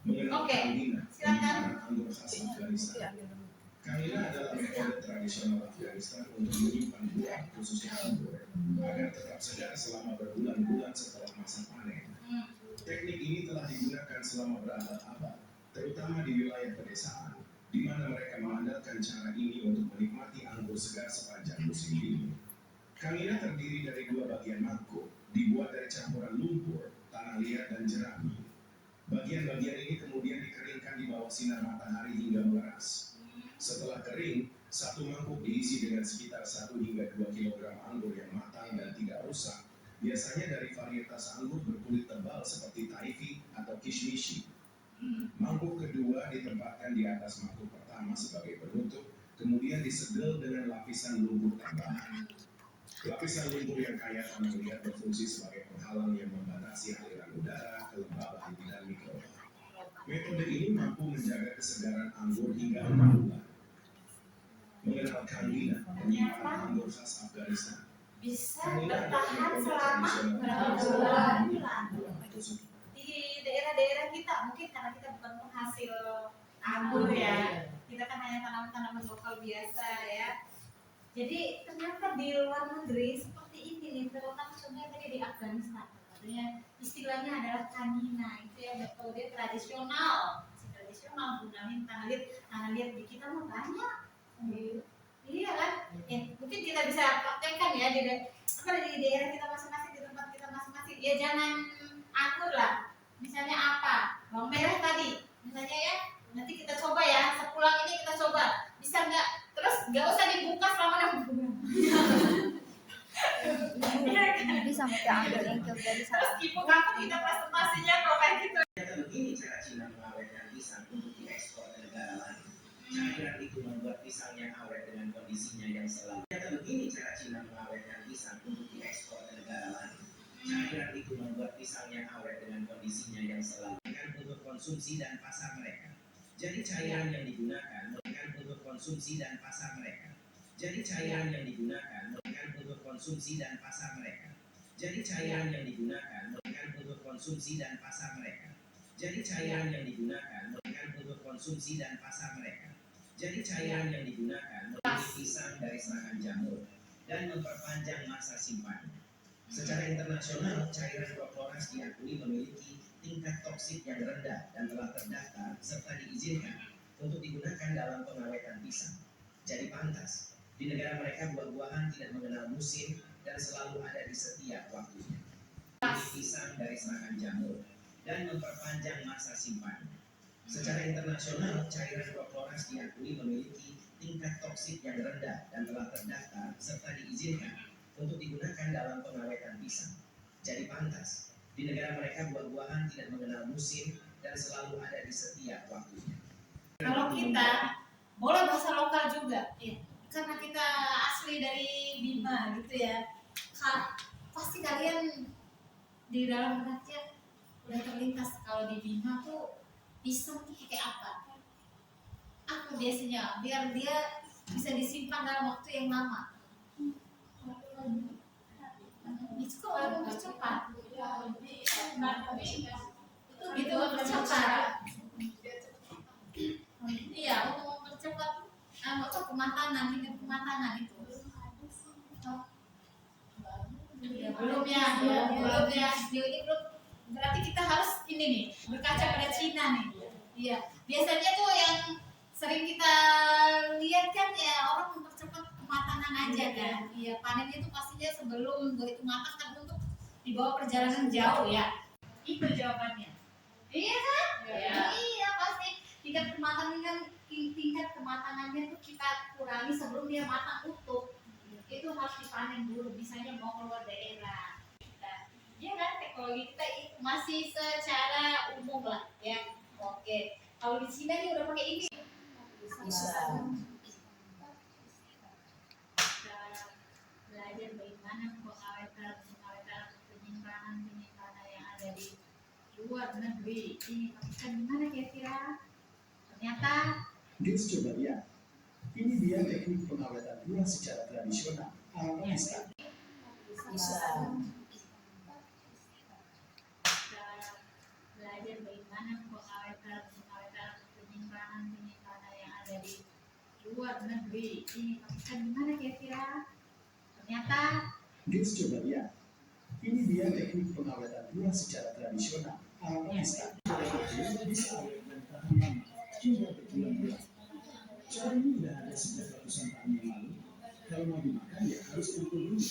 Mengenal Oke, Kangina, silakan. penyimpanan anggur khas Afghanistan. Kangina adalah metode tradisional Afghanistan untuk menyimpan buah, khususnya anggur, agar tetap segar selama berbulan-bulan setelah masa panen. Teknik ini telah digunakan selama berabad-abad, terutama di wilayah pedesaan, di mana mereka mengandalkan cara ini untuk menikmati anggur segar sepanjang musim dingin. Kangina terdiri dari dua bagian mangkuk, dibuat dari campuran lumpur, tanah liat, dan jerami. Bagian-bagian ini kemudian dikeringkan di bawah sinar matahari hingga meras. Setelah kering, satu mangkuk diisi dengan sekitar 1 hingga 2 kg anggur yang matang dan tidak rusak, biasanya dari varietas anggur berkulit tebal seperti Taifi atau Kishmishi. Mangkuk kedua ditempatkan di atas mangkuk pertama sebagai penutup, kemudian disegel dengan lapisan lumpur tambahan. Lapisan lumpur yang kaya tanah liat berfungsi sebagai penghalang yang membatasi aliran udara, kelembaban, dan mikroba. Metode ini mampu menjaga kesegaran anggur hingga 6 bulan. Mengenal Kangina, penyimpanan anggur khas Afghanistan. Bisa bertahan selama berapa bulan? Di daerah-daerah kita, mungkin karena kita bukan penghasil anggur ya, kita kan hanya tanaman-tanaman lokal biasa ya. Jadi ternyata di luar negeri seperti ini nih, terutama contohnya tadi di Afghanistan, katanya istilahnya adalah Kangina, itu ya metode tradisional, masih tradisional gunain tanah liat di kita mah banyak. Iya kan? Mungkin kita bisa praktekkan ya di daerah kita masing-masing, di tempat kita masing-masing. Ya jangan anggur lah. Misalnya apa? Bawang merah tadi. Misalnya ya, nanti kita coba ya. Sepulang ini kita coba. Bisa nggak? Terus nggak usah dibuka selama 6 bulan. Bisa pakai anggur yang dari Terus ibu kamu kita presentasinya kalau kayak gitu. Begini cara Cina mengawetkan pisang untuk diekspor ke negara lain. Cairan itu membuat pisangnya awet dengan kondisinya yang selalu. Begini cara Cina mengawetkan pisang untuk diekspor ke negara lain. Cairan itu membuat pisangnya awet dengan kondisinya yang selalu. Untuk konsumsi dan pasar mereka. Jadi cairan yang digunakan untuk konsumsi dan pasar mereka. Jadi cairan yang digunakan untuk konsumsi dan pasar mereka. Jadi cairan yang digunakan untuk konsumsi dan pasar mereka. Jadi cairan yang digunakan untuk konsumsi dan pasar mereka. Jadi cairan yang digunakan menjadi pisang dari serangan jamur dan memperpanjang masa simpannya. Secara internasional, cairan proporas diakui memiliki tingkat toksik yang rendah dan telah terdaftar serta diizinkan untuk digunakan dalam pengawetan pisang. Jadi pantas, di negara mereka buah-buahan tidak mengenal musim dan selalu ada di setiap waktunya. Pisang dari serangan jamur dan memperpanjang masa simpannya. Secara internasional, cairan proporas diakui memiliki tingkat toksik yang rendah dan telah terdaftar serta diizinkan untuk digunakan dalam pengawetan pisang. Jadi pantas, di negara mereka buah-buahan tidak mengenal musim dan selalu ada di setiap waktunya. Kalau kita boleh bahasa lokal juga, ya. Karena kita asli dari Bima gitu ya. Pasti kalian di dalam benaknya udah terlintas kalau di Bima tuh pisang tuh kayak apa? Apa biasanya biar dia bisa disimpan dalam waktu yang lama? Itu kalau mempercepat, itu mempercepat. Iya, untuk mempercepat kematangan, tingkat kematangan itu. Belum ya. Ini belum. Berarti kita harus ini nih, berkaca pada Cina nih. Iya, biasanya tuh yang sering kita lihat kan ya orang mempercepat kematangan aja kan. Iya, panen itu pastinya sebelum itu matang kan untuk dibawa perjalanan jauh ya. Itu jawabannya. Iya kan? Iya pasti tingkat kematangannya tuh kita kurangi sebelum dia matang utuh. Itu harus dipanen dulu, misalnya mau keluar daerah. Ya kan, teknologi kita masih secara umum lah ya. Oke, kalau di Cina ini udah pakai ini. belajar bagaimana pengawetan penyimpanan yang ada di luar negeri. Ini Pakistan gimana kira-kira? Ternyata Guys, coba lihat. Ini dia teknik pengawetan buah secara tradisional ala Pakistan. belajar bagaimana pengawetan penyimpanan yang ada di luar negeri. Ini Pakistan gimana kira-kira? Ternyata Guys, coba lihat. Ini dia teknik pengawetan buah secara tradisional ala Pakistan. Buah bisa awet dan tahan lama hingga berbulan-bulan. Cara ini udah ada sejak ratusan tahun yang lalu. Kalau mau dimakan ya harus kumpul dulu.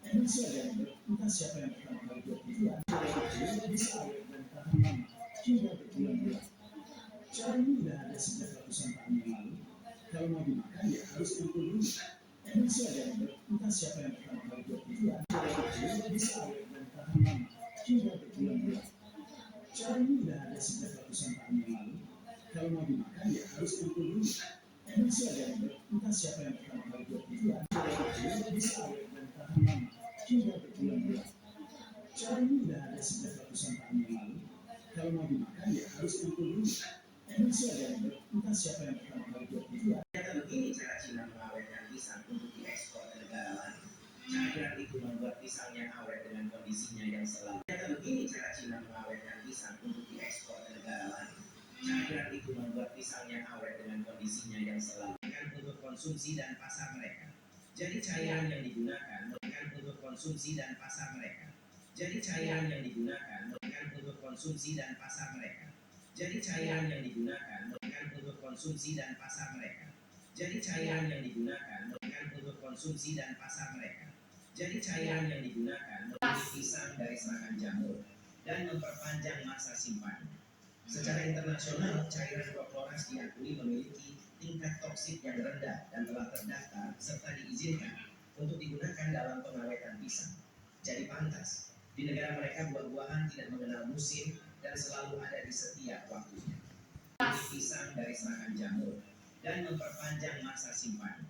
Masih ada yang entah siapa yang pertama kali buat gituan. Buah bisa awet dan tahan lama hingga berbulan-bulan. Cara ini udah ada sejak ratusan tahun yang lalu. Kalau mau dimakan ya harus kumpul dulu. Masih ada yang entah siapa yang pertama kali buat gituan. Buah bisa awet dan tahan lama hingga berbulan-bulan. Cara ini udah ada sejak ratusan tahun yang lalu. Kalau mau dimakan ya harus kumpul dulu. Masih ada yang entah siapa yang pertama kali buat gituan. Buah bisa awet dan tahan lama hingga berbulan-bulan. Cara ini udah ada sejak ratusan tahun yang lalu. Kalau mau dimakan ya harus kumpul dulu. Masih ada yang entah siapa yang pertama kali buat gituan. Ternyata begini cara Cina mengawetkan pisang untuk diekspor ke negara lain. Cara itu membuat pisangnya awet dengan kondisinya yang selalu. Ternyata begini cara Cina mengawetkan pisang untuk diekspor ke negara lain. Cara itu membuat pisangnya awet dengan kondisinya yang selalu. Untuk konsumsi dan pasar mereka. Jadi cairan yang digunakan untuk konsumsi dan pasar mereka. Jadi cairan yang digunakan untuk konsumsi dan pasar mereka. Jadi cairan yang digunakan untuk konsumsi dan pasar mereka. Jadi cairan yang digunakan untuk konsumsi dan pasar mereka. Jadi cairan yang digunakan untuk pisang dari serangan jamur dan memperpanjang masa simpannya. Secara internasional, cairan Proporas diakui memiliki tingkat toksik yang rendah dan telah terdaftar serta diizinkan untuk digunakan dalam pengawetan pisang. Jadi pantas, di negara mereka buah-buahan tidak mengenal musim dan selalu ada di setiap waktunya. Pisang dari serangan jamur dan memperpanjang masa simpannya.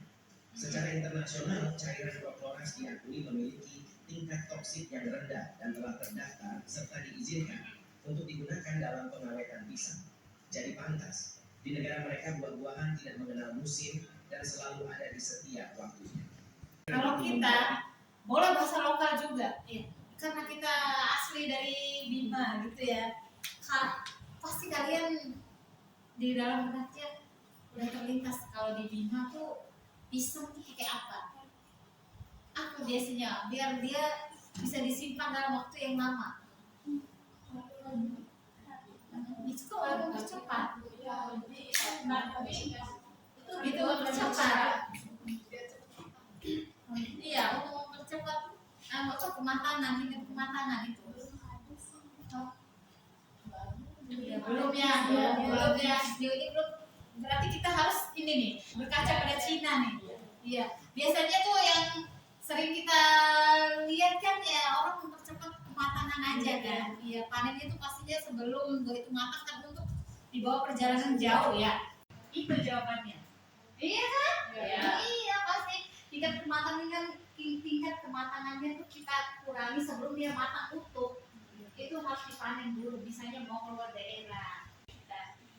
Secara internasional, cairan Proporas diakui memiliki tingkat toksik yang rendah dan telah terdaftar serta diizinkan untuk digunakan dalam pengawetan pisang. Jadi pantas, di negara mereka buah-buahan tidak mengenal musim dan selalu ada di setiap waktunya. kalau kita boleh bahasa lokal juga, ya. Karena kita asli dari Bima gitu ya. Pasti kalian di dalam benaknya udah terlintas kalau di Bima tuh pisang tuh kayak apa? Apa biasanya biar dia bisa disimpan dalam waktu yang lama. Itu kok orang mempercepat. Itu gitu mempercepat. Iya, untuk mempercepat kematangan, tingkat kematangan itu. Ya, belum ya, sejauh ini belum. Berarti kita harus ini nih, berkaca pada Cina nih. Iya, biasanya tuh yang sering kita lihat kan ya orang mempercepat kematangan aja kan. Iya, panen itu pastinya sebelum itu matang kan untuk dibawa perjalanan jauh ya. Itu jawabannya. Iya kan? Iya pasti tingkat kematangannya tuh kita kurangi sebelum dia matang utuh. Itu harus dipanen dulu, bisanya mau keluar daerah.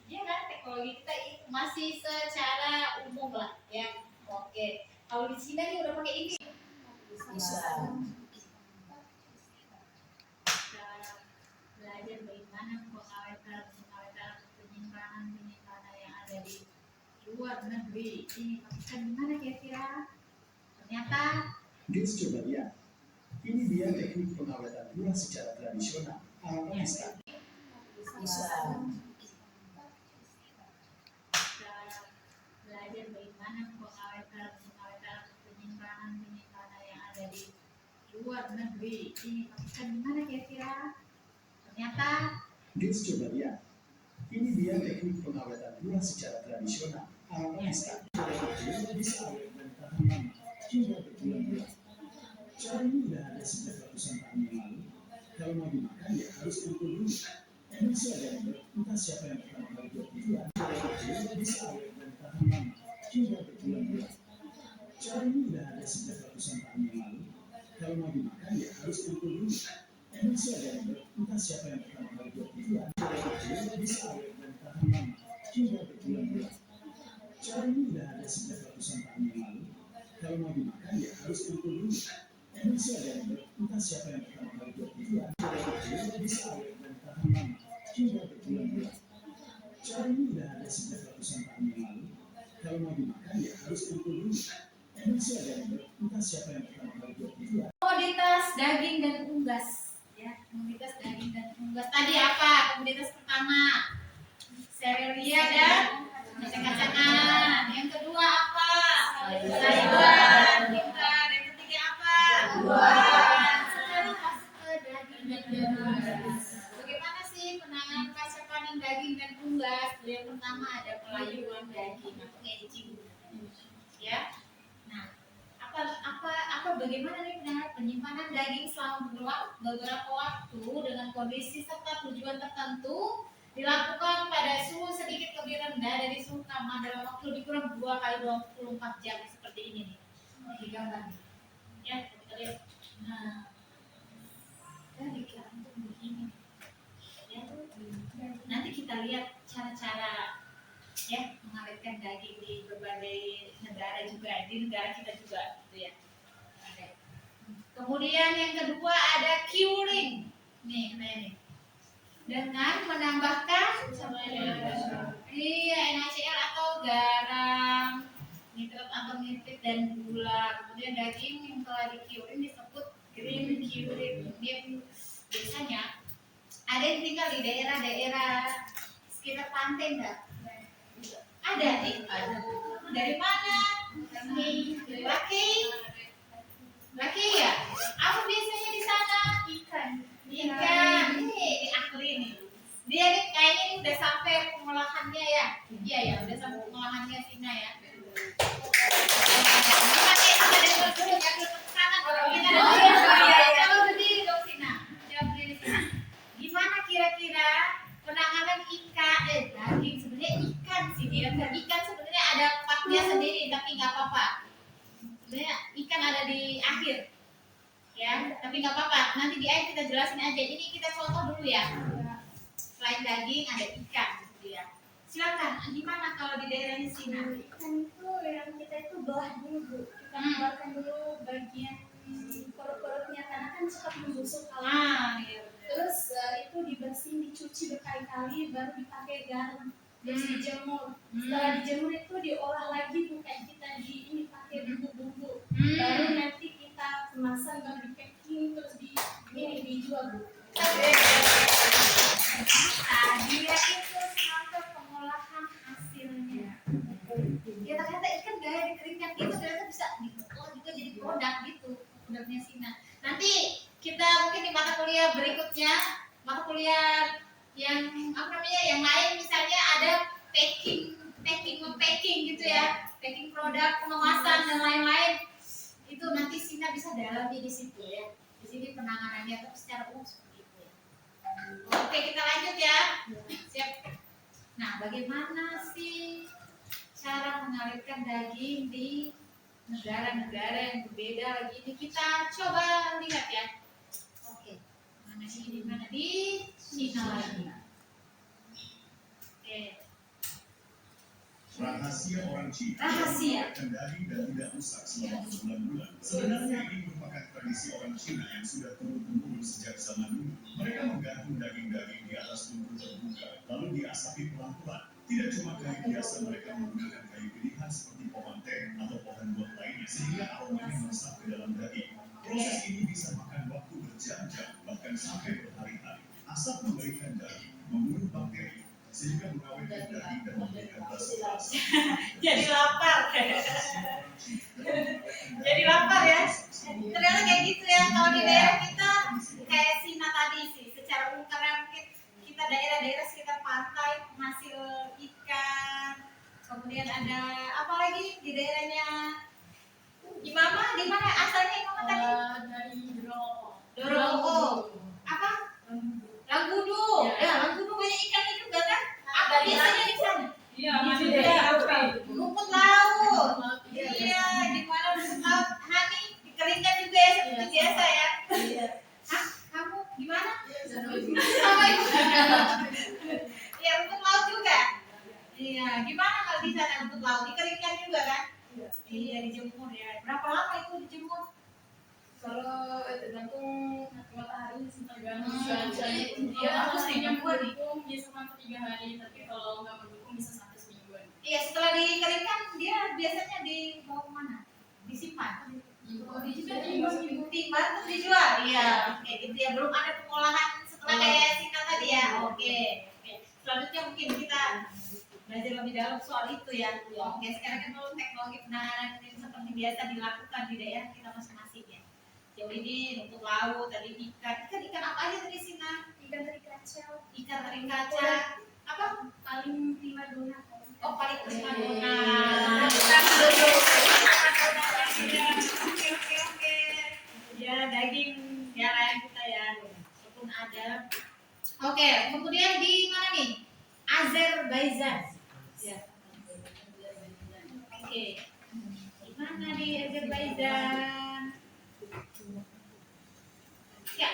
Ya kan, teknologi kita masih secara umum lah ya. Oke, kalau di Cina nih udah pakai ini. Belajar bagaimana pengawetan penyimpanan yang ada di luar negeri. Ini Pakistan gimana kira-kira? Ternyata Guys, coba lihat. Ini dia teknik pengawetan buah secara tradisional ala Pakistan. belajar bagaimana pengawetan penyimpanan yang ada di luar negeri. Ini Pakistan gimana kira-kira? Ternyata Guys, coba lihat. Ini dia teknik pengawetan buah secara tradisional ala Pakistan. Buah bisa awet dan tahan lama hingga berbulan-bulan. Cara ini udah ada sejak ratusan tahun yang lalu. Kalau mau dimakan ya harus kumpul dulu. Masih ada yang entah siapa yang pertama kali buat gituan. Buah bisa awet dan tahan lama hingga berbulan-bulan. Cara ini udah ada sejak ratusan tahun yang lalu. Kalau mau dimakan ya harus kumpul dulu. Emang sih ada yang entah siapa yang pertama kali buat gituan. Bisa awet dan tahan lama hingga berbulan-bulan. Cara ini udah ada sejak ratusan tahun yang lalu. Kalau mau dimakan ya harus kumpul dulu. Emang sih ada yang entah siapa yang pertama kali buat gituan. Bisa awet dan tahan lama hingga berbulan-bulan. Cara ini udah ada sejak ratusan tahun yang lalu. Kalau mau dimakan ya harus kumpul dulu. Emang sih ada yang entah siapa yang pertama kali buat gituan. Komoditas daging dan unggas. Ya, komoditas daging dan unggas. Tadi apa? Komoditas pertama serealia dan kacang-kacangan. Yang kedua apa? Sayuran. Yang ketiga apa? Buah. Sekarang masuk ke daging dan unggas. Bagaimana sih penanganan pasca panen daging dan unggas? Yang pertama ada pelayuan daging atau aging. Ya. Nah, bagaimana nih penyimpanan daging selama beberapa waktu dengan kondisi serta tujuan tertentu dilakukan pada suhu sedikit lebih rendah dari suhu kamar dalam waktu lebih kurang 2 kali 24 jam seperti ini nih di gambar nih. Ya, kita lihat. Nah, dari tuh begini. Ya, nanti kita lihat cara-cara ya mengawetkan daging di berbagai negara juga, di negara kita juga gitu ya. Kemudian yang kedua ada curing nih dengan menambahkan NaCl atau garam, nitrat atau nitrit dan gula. Kemudian daging yang telah di curing disebut green curing. Ini biasanya ada yang tinggal di daerah-daerah sekitar pantai enggak? Ada nih. Dari mana? Laki ya? Apa biasanya di sana? Ikan. Nih, di akhir ini. Dia nih kayaknya ini udah sampai pengolahannya ya. Iya ya, udah sampai pengolahannya Sina ya. Pakai ada dulu ya ke kanan. Kita coba berdiri dong Sina. Coba berdiri Sina. Gimana kira-kira penanganan daging sebenarnya ikan sih dia. Ikan sebenarnya ada partnya sendiri tapi nggak apa-apa. Sebenarnya ikan ada di akhir, ya, tapi nggak apa-apa. Nanti di akhir kita jelasin aja. Ini kita contoh dulu ya. Selain daging ada ikan, gitu ya. Silakan. Gimana kalau di daerahnya Sina? Ikan itu yang kita itu belah dulu, Bu. Kita keluarkan dulu bagian perut-perutnya karena kan cepat membusuk kalau. Iya. Terus itu dibersihin, dicuci berkali-kali, baru dipakai garam. Terus dijemur. Setelah dijemur itu diolah lagi, Bu, kayak kita ini pakai bumbu-bumbu. Baru nanti kita kemasan, baru di packing, terus dijual, Bu. Dia itu sampai pengolahan hasilnya. Ya ternyata ikan gaya dikeringkan itu ternyata bisa diolah juga jadi produk gitu. Produknya Sina. Nanti kita mungkin di mata kuliah berikutnya, mata kuliah yang yang lain misalnya ada packing gitu ya, packing produk, pengemasan dan lain-lain. Itu nanti Sina bisa dalami di situ ya. Di sini penanganannya tapi secara umum seperti itu ya. Oke, kita lanjut ya. Siap. Nah, bagaimana sih cara mengalirkan daging di negara-negara yang berbeda lagi ini? Kita coba lihat ya. Oke. Mana sih di mana? Di Cina lagi. Oke. Rahasia orang Cina Rahasia. mengeluarkan daging dan tidak rusak selama berbulan-bulan. Sebenarnya ini merupakan tradisi orang Cina yang sudah turun-temurun sejak zaman dulu. Mereka menggantung daging-daging di atas tungku terbuka, lalu diasapi pelan-pelan. Tidak cuma kayu biasa, mereka menggunakan kayu pilihan seperti pohon teh atau pohon buah lainnya sehingga aromanya meresap ke dalam daging. Proses ini bisa makan waktu berjam-jam, bahkan sampai berhari-hari. Asap memberikan daging, membunuh bakteri, sehingga mengawetkan daging dan memberikan rasa-rasa. Jadi lapar. Jadi lapar ya. Ternyata kayak gitu ya. Kalau di daerah kita kayak Sina tadi sih, secara umum karena mungkin kita daerah-daerah sekitar pantai penghasil ikan. Kemudian ada apa lagi di daerahnya Imama? Di mana asalnya Imama tadi? Dari Doroko. Apa? Langgudu. Ya, Langgudu banyak ikannya juga kan? Apa biasanya di sana? Iya, Rumput laut. Iya, di mana rumput laut? Hani dikeringkan juga ya seperti biasa 3 hari, tapi kalau nggak mendukung bisa sampai semingguan. Iya, setelah dikeringkan dia biasanya dibawa kemana? Disimpan. Timbang terus dijual. Iya, oke gitu ya. Belum ada pengolahan setelah kayak Sita tadi ya. Oke. Selanjutnya mungkin kita belajar lebih dalam soal itu ya. Oke, sekarang kan kalau teknologi penanganan itu seperti biasa dilakukan di daerah kita masing-masing ya. Jauh ini untuk laut, tadi ikan apa aja tadi Sina? Ikan teri kacau. Ikan teri kaca, apa? Paling primadona. Oh, paling primadona. Oke. Ya, daging ya lain kita ya. Walaupun ada. Oke, kemudian di mana nih? Azerbaijan. Ya. Oke. Di mana di Azerbaijan? Ya.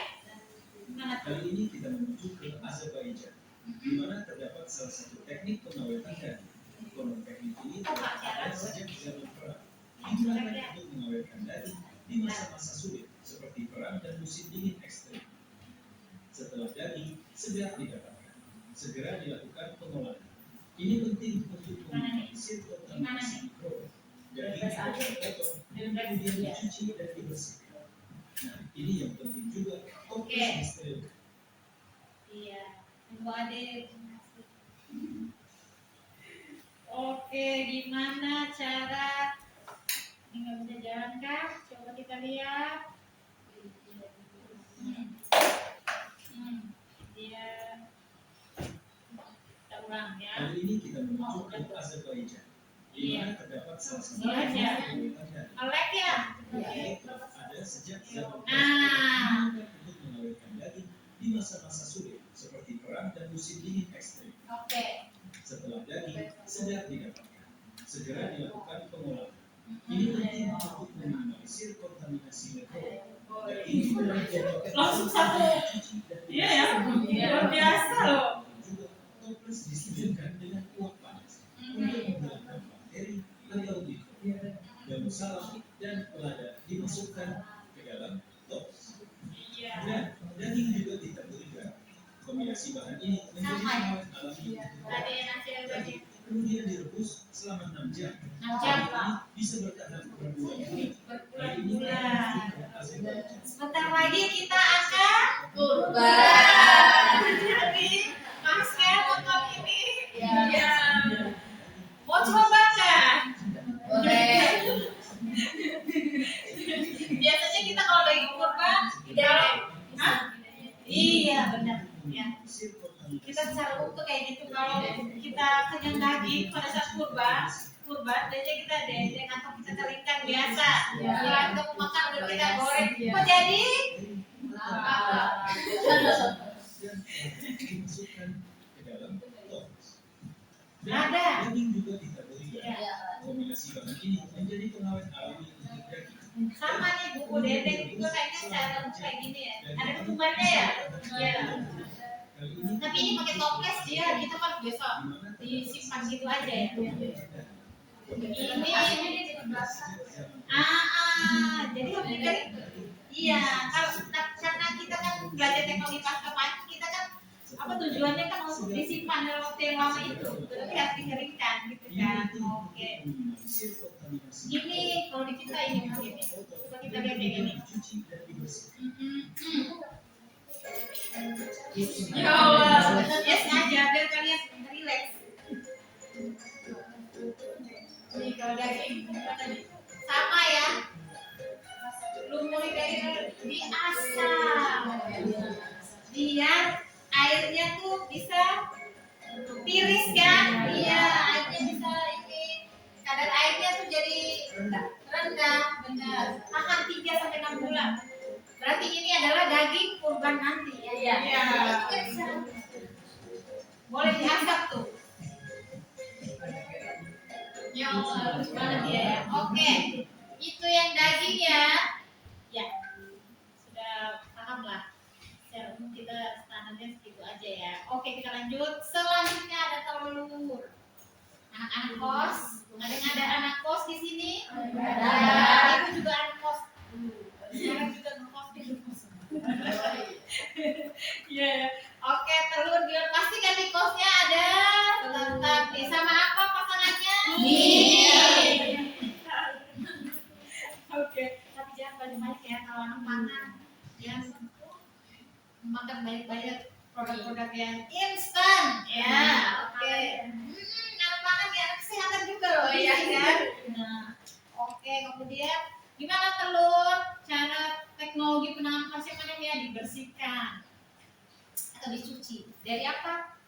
Mana tuh? Kali ini kita menuju ke Azerbaijan, di mana terdapat salah satu teknik pengawetan daging. Konon teknik ini telah ada sejak zaman perang, digunakan untuk mengawetkan daging di masa-masa sulit seperti perang dan musim dingin ekstrim. Setelah daging segera didapatkan, segera dilakukan pengolahan. Ini penting untuk meminimalisir kontaminasi mikroba. Daging harus dipotong dan kemudian dicuci dan dibersihkan. Nah, ini yang penting juga, toples disterilkan. Iya. Tunggu adek. Oke, gimana cara ini nggak bisa jalan kah? Coba kita lihat. Dia kita ulang ya. Kali ini kita menuju ke Azerbaijan, di mana terdapat salah satu Iya, iya. pengawetan daging. Melek ya. Ini telah ada sejak zaman perang, Nah. digunakan untuk mengawetkan daging di masa-masa sulit seperti perang dan musim dingin ekstrim. Oke. Setelah daging segera didapatkan, segera dilakukan pengolahan. Ini penting untuk meminimalisir kontaminasi mikroba. Daging Langsung satu. Iya ya. Luar biasa loh. Juga toples disterilkan dengan uap panas untuk menghilangkan bakteri atau mikrobia. Daun salam dan lada dimasukkan ke dalam toples. Iya. Dan daging juga ditaburi garam. Kombinasi bahan ini menjadi pengawet alami. Tadi yang nasi tadi. Kemudian direbus selama 6 jam. 6 jam. Ini bisa bertahan berbulan-bulan. Berbulan-bulan. Azerbaijan. Sebentar lagi kita akan Kurban. jadi masker untuk ini. Ya. Mau coba kan? Boleh. Biasanya kita kalau lagi kurban, kalau Hah? Iya benar. Ya. Kita secara umum tuh kayak gitu, kalau kita kenyang daging pada saat kurban biasanya kita dendeng atau kita keringkan biasa. Setelah kita mau makan udah kita goreng. Kok jadi? Dimasukkan ke dalam toples. Ada. Daging juga ditaburi garam. Iya. Kombinasi bahan ini menjadi pengawet alami untuk daging. Sama nih buku dendeng juga kayaknya cara kayak gini ya. Ada ketumbarnya ya? Iya. Kali ini Tapi ini pakai toples dia, kita kan biasa disimpan gitu aja ya. Ini jadi harus dikering. Iya, karena kita kan belajar teknologi pasca panen, kita kan apa tujuannya kan untuk disimpan dalam waktu yang lama itu, berarti harus dikeringkan gitu kan. Oke. Ini kalau di kita ini mungkin ya. Coba kita lihat yang ini. Ya Allah, ya sengaja biar kalian relax. Nih kalau daging sama ya. Lumuri dari diasam. Biar airnya tuh bisa tiris kan? Iya, airnya bisa ini kadar airnya tuh jadi rendah, benar. Tahan 3 sampai 6 bulan. Berarti ini adalah daging kurban nanti ya. Iya. Boleh diasap tuh. Ya Allah, harus banget ya. Oke. Itu yang daging ya. Ya. Sudah paham lah. Secara umum kita standarnya segitu aja ya. Oke, kita lanjut. Selanjutnya ada telur. Anak-anak kos. Ada anak kos di sini? Ada. Ibu juga anak kos. Sekarang juga ngekos di rumah. Iya. Oke, telur juga pasti kan di kosnya ada makan banyak-banyak produk-produk yang instan ya. Oke. Anak makan ya anak kesehatan juga loh ya kan. Nah, oke, kemudian gimana telur? Cara teknologi penanganan kalsium anemia dibersihkan atau dicuci dari apa?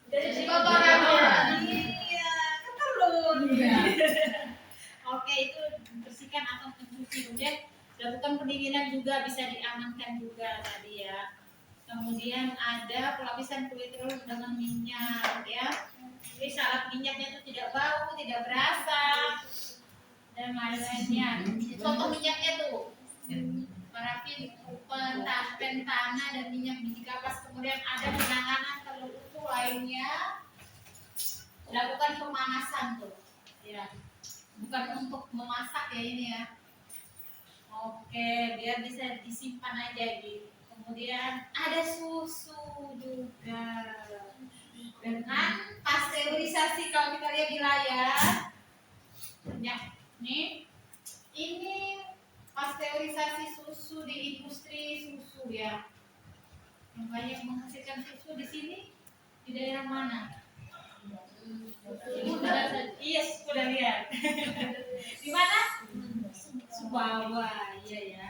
Dari kotoran. Iya, kan telur. Oke, itu dibersihkan atau dicuci. Kemudian lakukan pendinginan juga, bisa diamankan juga tadi ya. Kemudian ada pelapisan kulit telur dengan minyak ya. Jadi syarat minyaknya itu tidak bau, tidak berasa, dan lain-lainnya. Contoh minyaknya tuh parafin, pentana, dan minyak biji kapas. Kemudian ada penanganan telur utuh lainnya. Lakukan pemanasan tuh, ya. Bukan untuk memasak ya ini ya. Oke, biar bisa disimpan aja gitu. Kemudian ada susu juga dengan pasteurisasi. Kalau kita lihat di layar, ya, nih, ini pasteurisasi susu di industri susu ya. Yang banyak menghasilkan susu di sini di daerah mana? Iya, sudah lihat. Di mana? Subawa, iya ya.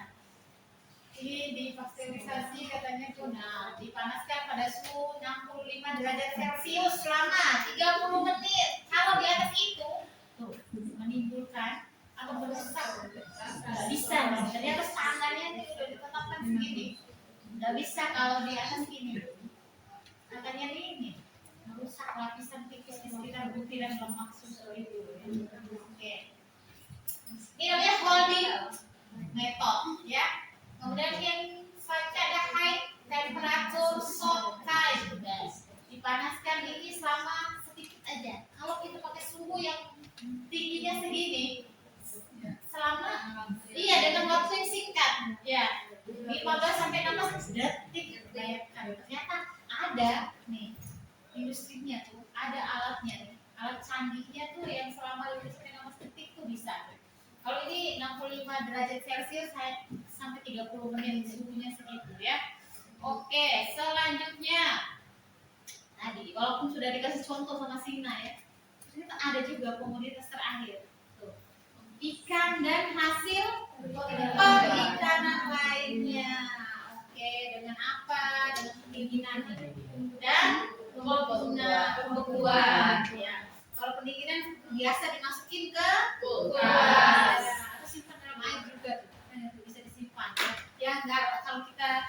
Ini dipasteurisasi katanya tuh, nah dipanaskan pada suhu 65 derajat Celcius selama 30 menit. Kalau di atas itu tuh menimbulkan atau merusak, nggak bisa. Ternyata standarnya ini sudah ditetapkan segini, nggak bisa kalau di atas ini. Katanya ini merusak lapisan tipis di sekitar butiran lemak susu itu. Oke. Ini namanya holding method ya. Kemudian yang selanjutnya ada high temperature soft time, guys. Dipanaskan ini selama sedikit aja. Kalau kita pakai suhu yang tingginya segini, selama dengan waktu yang singkat, ya 15 sampai 16 detik. Bayangkan, ternyata ada nih industrinya tuh, ada alatnya nih, alat canggihnya tuh yang selama 15 sampai 16 detik tuh bisa. Kalau ini 65 derajat Celcius sampai 30 menit suhunya segitu ya. Oke, selanjutnya tadi walaupun sudah dikasih contoh sama Sina ya, ternyata ada juga komoditas terakhir tuh, ikan dan hasil perikanan lainnya. Oke, dengan apa? Dengan pendinginan dan pembekuan ya. Kalau pendinginan biasa dimasukin ke kulkas atau simpan dalam air juga tuh, bisa disimpan ya. Enggak, kalau kita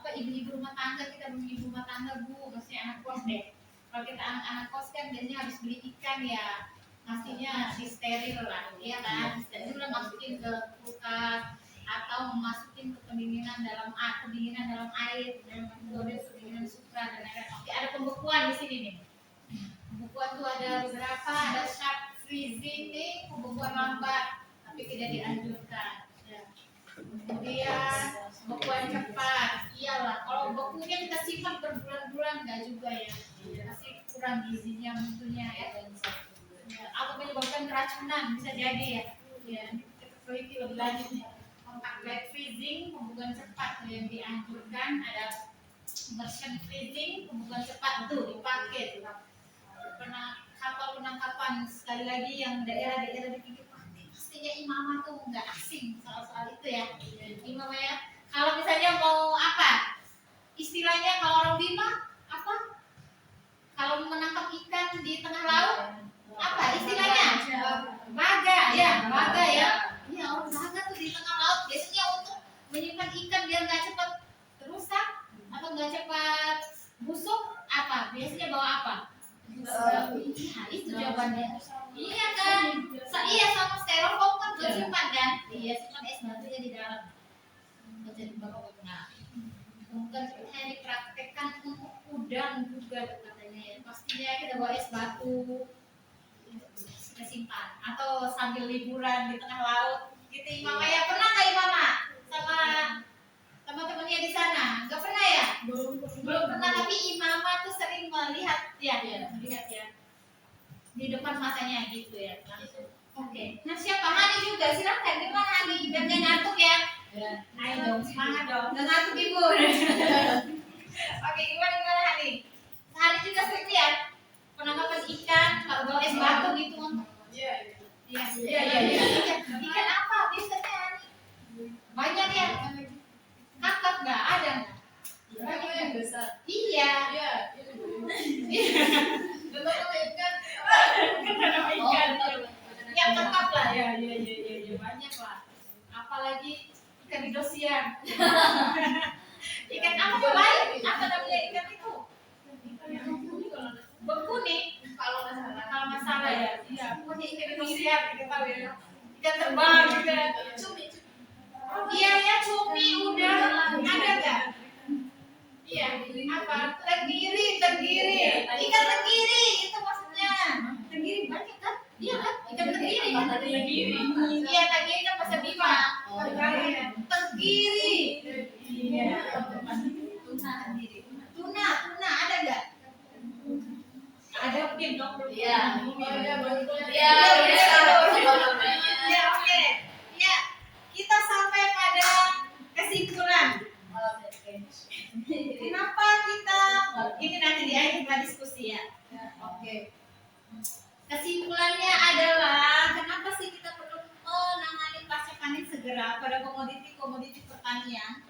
ibu-ibu rumah tangga, kita ibu rumah tangga bu, maksudnya anak kos deh. Kalau kita anak-anak kos kan biasanya habis beli ikan ya, pastinya disteril lah, ya kan? Disteril lah, masukin ke kulkas atau memasukin ke pendinginan dalam air, dalam metode pendinginan supra dan lain-lain. Oke, ada pembekuan di sini nih. Pembekuan tuh ada beberapa, ada sharp freezing nih, pembekuan lambat tapi tidak dianjurkan. Ya. Kemudian pembekuan cepat, iyalah. Kalau bekunya kita simpan berbulan-bulan nggak juga ya, pasti kurang gizinya tentunya ya. Atau menyebabkan keracunan bisa jadi ya. Ya, kita teliti lebih lanjut nih. Kontak bed freezing, pembekuan cepat yang dianjurkan. Ada immersion freezing, pembekuan cepat tuh dipakai tuh. Kapal penangkapan, sekali lagi yang daerah-daerah di pinggir pantai, pastinya imamah tuh nggak asing soal-soal itu ya. Imamah ya, kalau misalnya mau apa istilahnya, kalau orang Bima apa, kalau menangkap ikan di tengah laut apa istilahnya? Baga ya, baga ya. Iya, orang baga tuh di tengah laut biasanya untuk menyimpan ikan biar nggak cepat rusak atau nggak cepat busuk. Apa biasanya bawa apa? Iya, itu jawabannya. Iya kan? Iya, sama styrofoam kan buat simpan kan? Iya, simpan es batunya di dalam. Buat jadi bapak. Nah, bukan hanya dipraktekkan untuk udang juga tuh katanya ya. Pastinya kita bawa es batu, kita simpan. Atau sambil liburan di tengah laut, gitu. Mama ya, pernah nggak Mama sama teman-temannya di sana? Nggak pernah ya? Belum pernah, tapi Imama tuh sering melihat ya di depan matanya gitu ya. Oke. Nah, siapa? Hani juga, silakan. Gimana Hani? Biar nggak ngantuk ya. Ayo dong, semangat dong. Nggak ngantuk Ibu. Oke, gimana Hani? Hani juga sering lihat penangkapan ikan, kalau bawa es batu gitu. Iya. Iya. Ikan apa biasanya Hani? Banyak ya. Kakap nggak ada? Banyak yang besar. Iya. Iya. Contoh ikan. Ikan. Yang kakap lah. Ya. Banyak lah. Apalagi ikan Indosiar. Ikan apa namanya? Apa namanya ikan itu? Bengkuning. Kalau nggak salah ya. Iya. Pokoknya ikan Indosiar kita tahu ya. Ikan terbang juga. Cumi. Iya ya, cumi udah ada nggak? Iya. Apa? Tenggiri. Ikan tenggiri itu maksudnya. Tenggiri banyak kan? Iya kan? Ikan tenggiri. Iya, tenggiri kan bahasa Bima. Tenggiri. Iya. Tuna ada nggak? Ada mungkin dong. Iya. Ya, oke. Ya, kita sampai pada kesimpulan. Kenapa kita ini nanti di akhir kita diskusi ya. Oke. Kesimpulannya adalah kenapa sih kita perlu menangani pasca panen segera pada komoditi pertanian?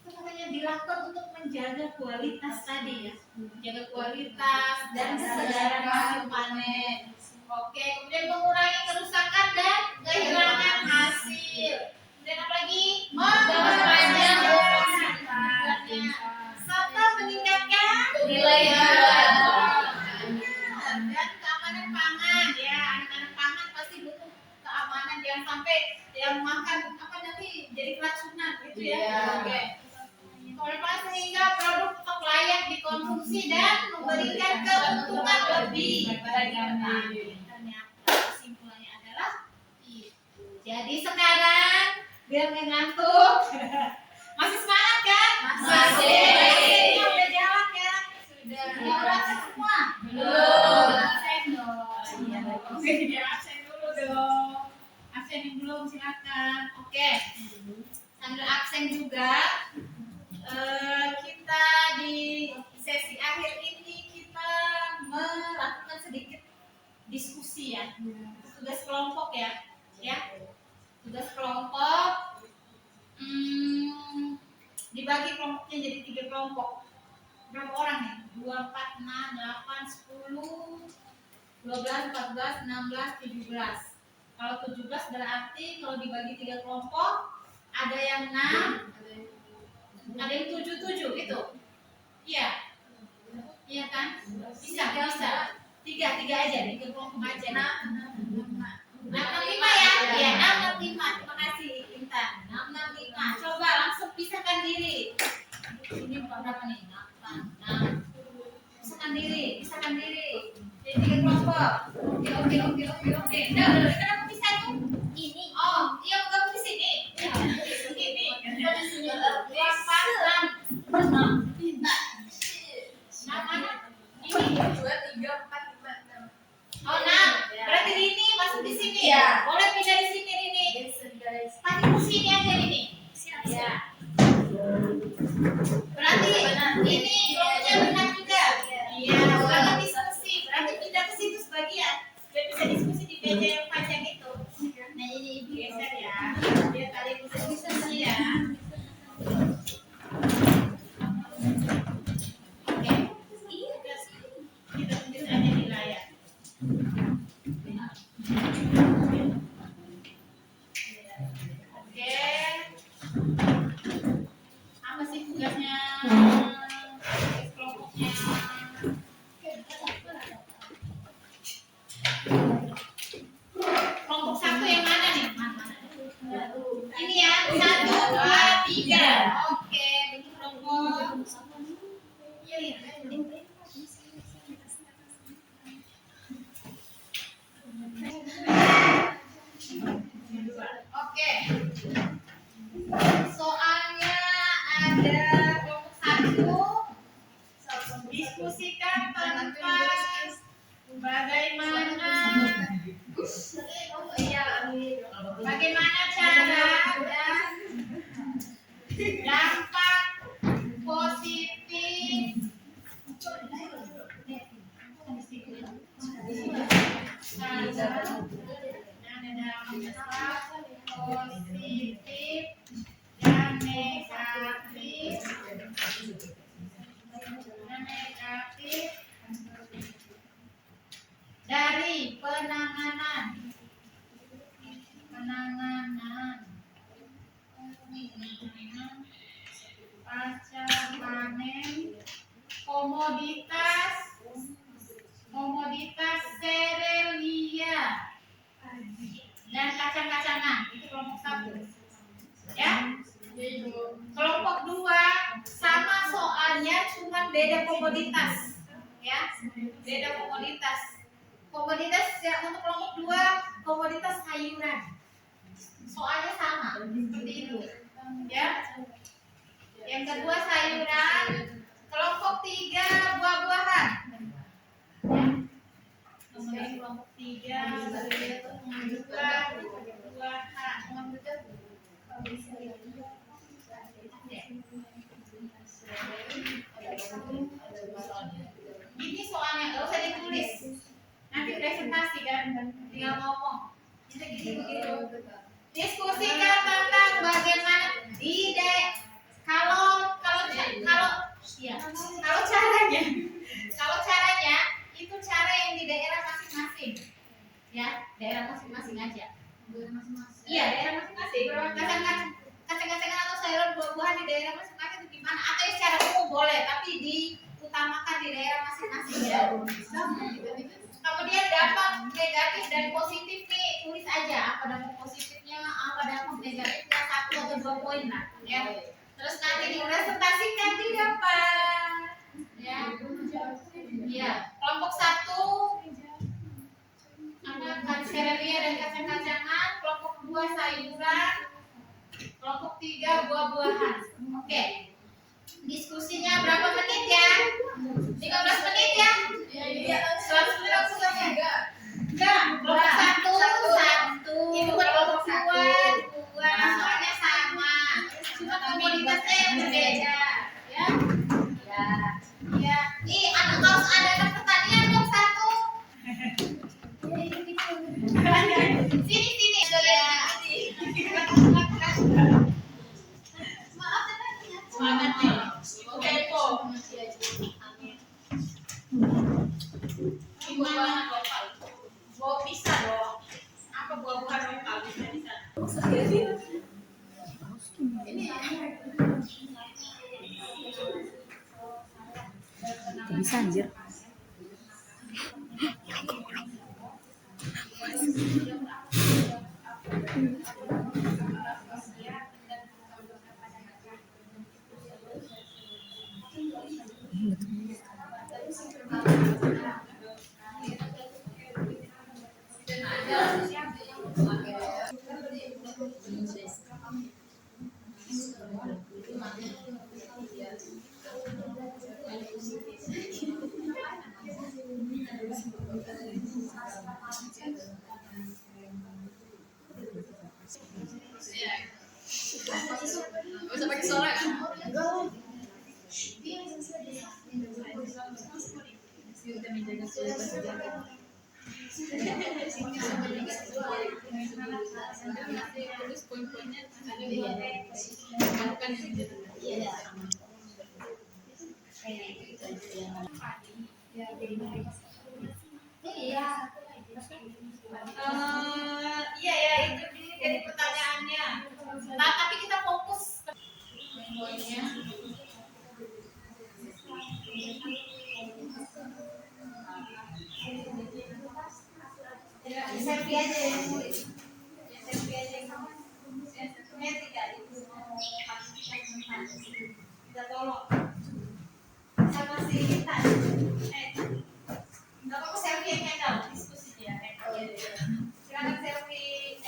Itu makanya dilakukan untuk menjaga kualitas tadi ya, menjaga kualitas dan kesegaran hasil panen. Oke, kemudian mengurangi kerusakan dan kehilangan hasil. Dan apalagi memperpanjang umurnya, serta meningkatkan Nilai jual. dan keamanan pangan ya. Anak-anak pangan pasti butuh keamanan, jangan sampai yang makan apa nanti jadi keracunan gitu ya. Iya. Oke. Kualitas sehingga produk tetap layak dikonsumsi dan memberikan keuntungan lebih bagi petani. Ternyata kesimpulannya adalah itu. Jadi sekarang biar ngantuk. Masih semangat kan? Masih. Udah jalan ya? Sudah. Ya udah semua? Belum. Absen dong. Iya, oke, dia absen dulu dong. Absen yang belum silakan. Oke. Sambil absen juga kita di sesi akhir ini kita melakukan sedikit diskusi ya, tugas kelompok ya, tugas kelompok dibagi kelompoknya jadi 3 kelompok. Berapa orang nih? 2, 4, 6, 8, 10, 12, 14, 16, 17. Kalau 17 berarti kalau dibagi 3 kelompok ada yang 6, ada yang 7 gitu. Iya kan? Bisa. 3 aja, 3 kelompok aja. 665 ya? Iya, 665. Terima kasih Intan. 665. Coba langsung pisahkan diri. Ini berapa nih? 8, 6. Pisahkan diri. Jadi 3 kelompok. Oke. Udah, kenapa pisah tuh? Ini. Oh, iya bukan di sini. Ini. 4, 6. Nah, mana? Ini. 2, 3, 4, 5, 6. Oh, 6. Berarti Rini masuk di sini. Iya. Boleh pindah di sini Rini. Pakai kursi ini aja Rini. Ya. Berarti ini kelompoknya benar juga. Iya, selamat diskusi. Berarti pindah ke situ sebagian. Biar bisa diskusi di meja yang panjang itu. Nah, ini geser ya. Biar kalian bisa diskusi ya. Oke. Kita tulis aja di layar. Oke. Apa sih tugasnya? Tugas kelompoknya. Kelompok 1 yang mana nih? Ini ya, 1, 2, 3. Oke, bentuk kelompok. Iya. Oke. Soalnya ada kelompok 1 diskusikan tentang bagaimana cara dan dampak positif komoditas serelia dan kacang-kacangan. Itu kelompok 1. Ya. Kelompok 2 sama soalnya, cuma beda komoditas. Ya, beda komoditas. Komoditas yang untuk kelompok 2 komoditas sayuran. Soalnya sama seperti itu. Ya. Yang kedua sayuran. Kelompok 3 buah-buahan. Ya. Kemudian kelompok 3 buah-buahan. Ini soalnya nggak usah ditulis, nanti presentasi kan, tinggal ngomong. Kita gitu. Diskusikan tentang bagaimana kalau caranya itu cara yang di daerah masing-masing, ya daerah masing-masing aja. Iya daerah masing-masing. Kacang-kacangan atau sayuran buah-buahan di daerah masing-masing itu gimana? Atau secara umum boleh, tapi diutamakan di daerah masing-masing ya. Kemudian dampak negatif dan positif nih tulis aja apa dampak positifnya, apa dampak negatifnya, 1 atau 2 poin lah ya. Terus nanti dipresentasikan di depan ya. Ya, kelompok 1 apa serelia dan kacang-kacangan, kelompok 2 sayuran, kelompok 3 buah-buahan. Oke. Diskusinya berapa menit ya? 15 menit ya? Iya. 100 menit enggak. Kelompok 1 itu kelompok 2 soalnya sama. Cuma komoditasnya yang berbeda, ya. Ya. Nih, harus ada pertanyaan dong 1. Sini ya. Semangat nih. Oke, Po. Gimana? Bawa bisa dong. Apa buah-buahan lokal bisa? Bisa anjir. Bisa pakai suara kan? Terus poin-poinnya ada di bukan Iya ya, itu jadi pertanyaannya. Nah, tapi kita fokus poinnya. Ya, selfie aja yang nulis. Selfie aja yang nulis. Tidak itu kita tolong sama si Intan. Nggak apa-apa selfie yang handle diskusi ya. Silakan selfie.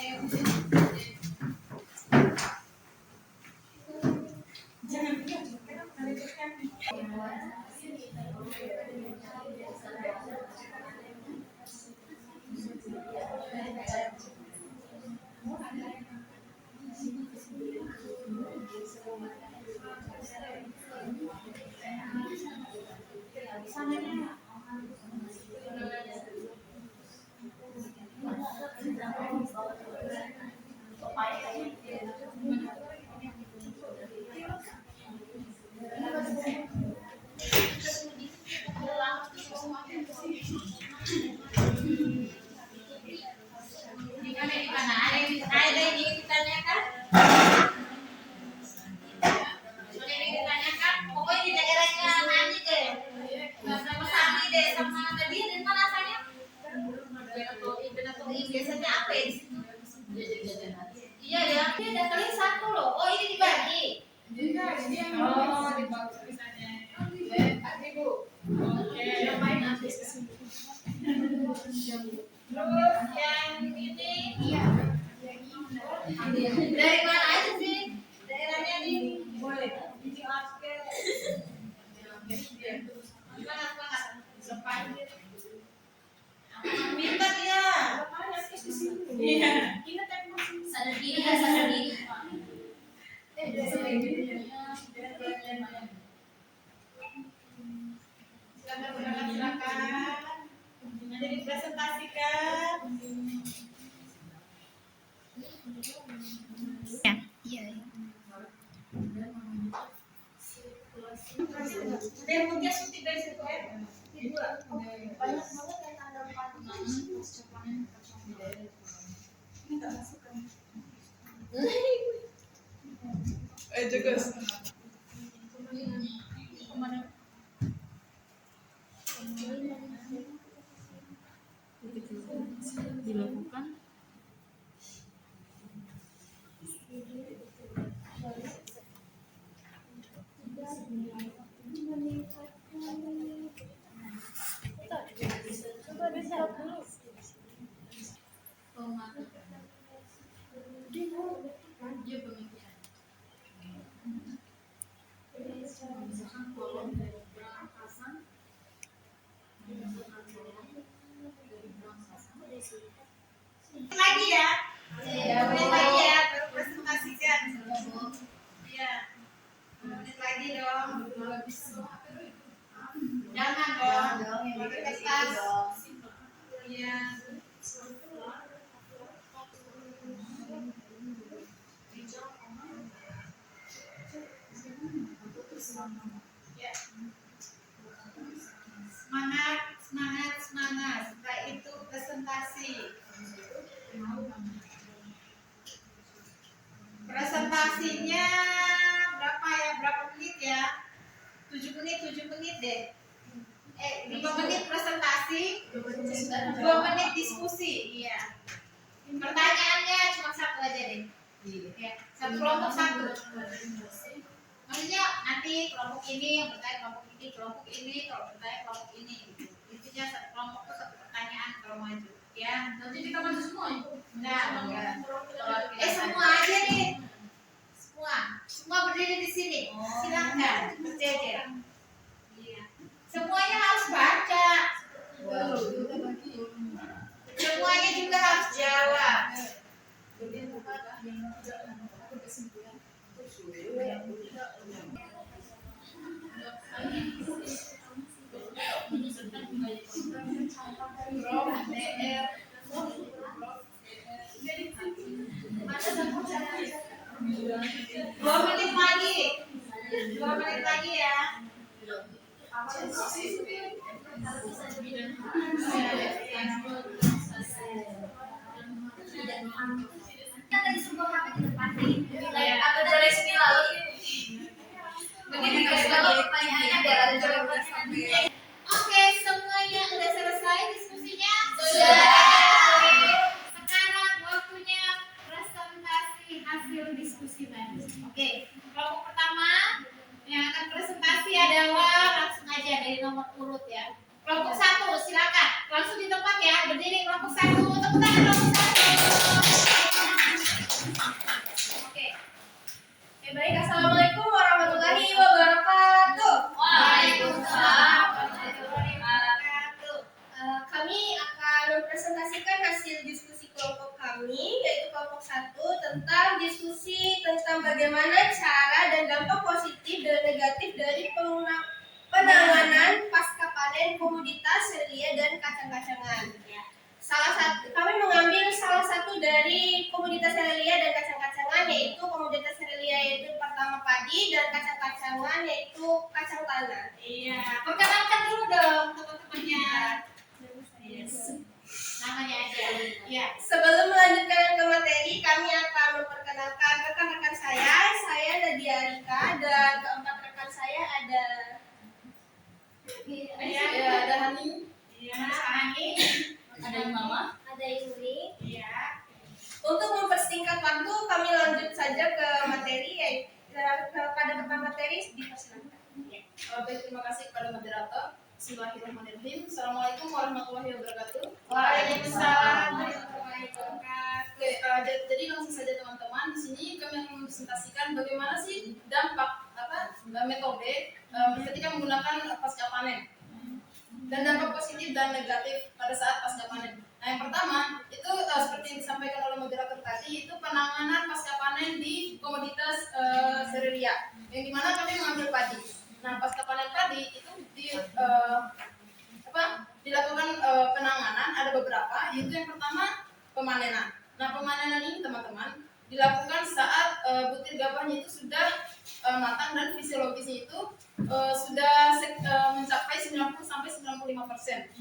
Jangan Oh, di bawah tulisannya. Oke. Terus yang ini dari mana aja sih? Daerahnya nih boleh. Ini oke. Semangat. Sepanjang. Minta ya. Iya. Sadar diri ya, sadar diri. Silakan. Nanti dipresentasikan. Dan mungkin suntik dari situ ya. Dua. Banyak banget yang tanda 4 Dilakukan Coba bisa dulu. Lagi ya. Menit lagi ya, baru presentasikan. Iya. Menit lagi dong. Jangan dong. Pakai kertas. Iya. Ya. Semangat, semangat, semangat. Setelah itu presentasi. Presentasinya berapa ya? Berapa menit ya? 7 menit deh. 5 menit presentasi, 2 menit diskusi. Iya. Pertanyaannya cuma satu aja deh. Ya, satu kelompok satu. Maksudnya nanti kelompok ini yang bertanya kelompok ini, kelompok ini, kalau bertanya kelompok ini. Intinya satu kelompok itu satu pertanyaan kalau maju. Ya, nanti kita maju semua. Enggak. Semua aja nih. Semua berdiri di sini. Silakan berjejer. Iya. Semuanya harus baca. Semuanya juga harus jawab. Dua menit lagi ya. Kita tadi semua kami di depan nih. Atau dari sini lalu. Begini kalau pertanyaannya biar ada jawabannya. Oke, semuanya udah selesai diskusinya? Sudah. Sekarang waktunya presentasi hasil diskusi tadi. Oke, kelompok pertama yang akan presentasi adalah langsung aja dari nomor urut ya. Kelompok 1, silakan langsung di tempat ya, berdiri kelompok 1, tepuk tangan kelompok 1. Oke. Baik, assalamualaikum warahmatullahi wabarakatuh. Waalaikumsalam. Kami akan mempresentasikan hasil diskusi kelompok kami, yaitu kelompok 1 tentang diskusi tentang bagaimana cara dan dampak positif dan negatif dari penanganan pasca panen komoditas serelia dan kacang-kacangan. Kami mengambil salah satu dari komoditas serelia dan kacang-kacangan, yaitu komoditas serelia yaitu pertama padi dan kacang-kacangan yaitu kacang tanah. Iya, perkenalkan dulu dong teman-temannya. Namanya aja. Ya. Sebelum melanjutkan ke materi, kami akan memperkenalkan rekan-rekan saya. Saya Nadia Arika dan keempat rekan saya ada Ada Hani. Iya, Hani. ada Mama. ada Yuri. Iya. Untuk mempersingkat waktu, kami lanjut saja ke materi. kepada Bapak materi dipersilakan. Baik, terima kasih kepada moderator. Bismillahirrahmanirrahim. Assalamualaikum warahmatullahi wabarakatuh. Waalaikumsalam. Oke, jadi langsung saja teman-teman. Di sini kami akan mempresentasikan bagaimana sih dampak metode ketika menggunakan pasca panen dan dampak positif dan negatif pada saat pasca panen. Nah, yang pertama itu seperti yang disampaikan oleh moderator tadi, itu penanganan pasca panen di komoditas serealia, yang dimana kami mengambil padi. Nah, pasca panen padi itu dilakukan penanganan ada beberapa, yaitu yang pertama pemanenan. Nah, pemanenan ini teman-teman dilakukan saat butir gabahnya itu sudah matang dan fisiologisnya itu sudah mencapai 90-95%.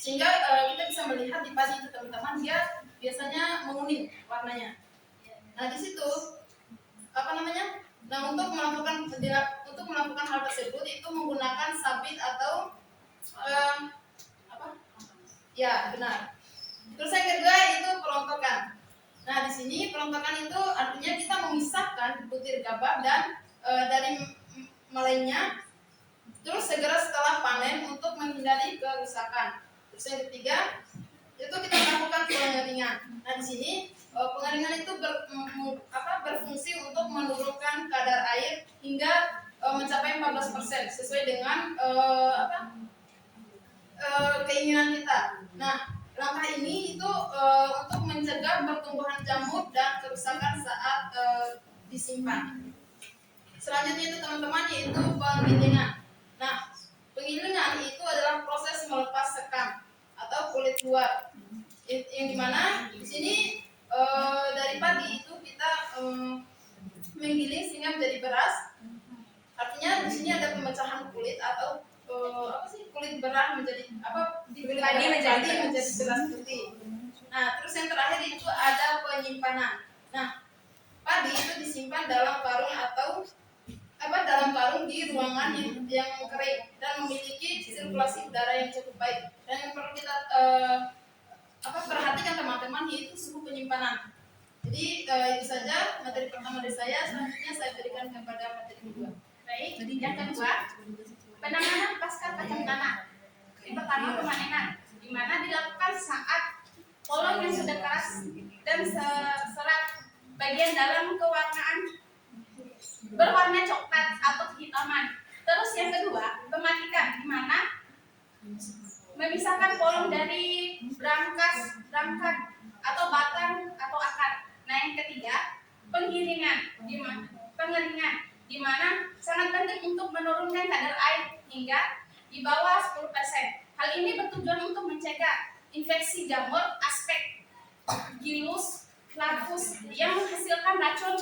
Sehingga kita bisa melihat di padi itu teman-teman, dia biasanya menguning warnanya. Nah, di situ Nah, untuk melakukan hal tersebut itu menggunakan sabit atau ya, benar. Terus yang kedua itu pelontokan. Nah, di sini pelontokan itu artinya kita memisahkan butir gabah dan dari malainya, terus segera setelah panen untuk menghindari kerusakan. Terus yang ketiga itu kita melakukan pengeringan. Nah, di sini pengeringan itu berfungsi untuk menurunkan kadar air hingga mencapai 14% sesuai dengan keinginan kita. Nah, langkah ini itu untuk mencegah pertumbuhan jamur dan kerusakan saat disimpan. Selanjutnya itu teman-teman yaitu penggilingan. Nah, penggilingan itu adalah proses melepas sekam atau kulit luar, yang dimana di sini dari padi itu kita menggiling sehingga menjadi beras. Artinya di sini ada pemecahan kulit atau kulit beras menjadi padi menjadi beras putih. Nah, terus yang terakhir itu ada penyimpanan. Nah, padi itu disimpan dalam karung atau dalam karung di ruangan yang kering dan memiliki sirkulasi udara yang cukup baik. Dan yang perlu kita perhatikan teman-teman yaitu suhu penyimpanan. Jadi itu saja materi pertama dari saya. Selanjutnya saya berikan kepada materi kedua. Baik, yang kedua penanganan pasca panen tanah. Yang pertama pemanenan, di mana dilakukan saat polong yang sudah keras dan serat bagian dalam kewarnaan berwarna coklat atau kehitaman. Terus yang kedua pematikan, di mana memisahkan polong dari berangkas atau batang atau akar. Nah, yang ketiga pengeringan, di mana sangat penting untuk menurunkan kadar air hingga di bawah 10%. Hal ini bertujuan untuk mencegah infeksi jamur aspek Gilus flavus yang menghasilkan racun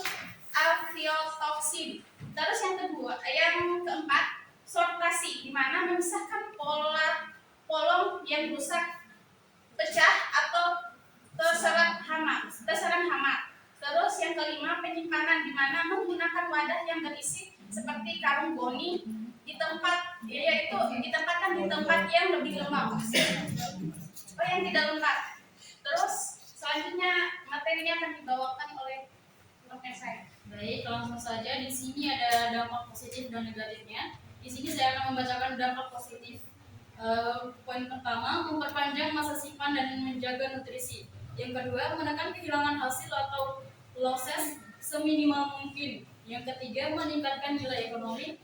aflatoxin. Terus yang keempat sortasi, di mana memisahkan polong yang rusak, pecah atau terserang hama. Terus yang kelima penyimpanan, di mana menggunakan wadah yang berisi seperti karung goni ditempatkan di tempat yang lebih lembab yang tidak lembab. Terus selanjutnya materinya akan dibawakan oleh rekan saya. Baik, langsung saja. Di sini ada dampak positif dan negatifnya. Di sini saya akan membacakan dampak positif. Poin pertama, memperpanjang masa simpan dan menjaga nutrisi. Yang kedua, menekan kehilangan hasil atau losses seminimal mungkin. Yang ketiga, meningkatkan nilai ekonomi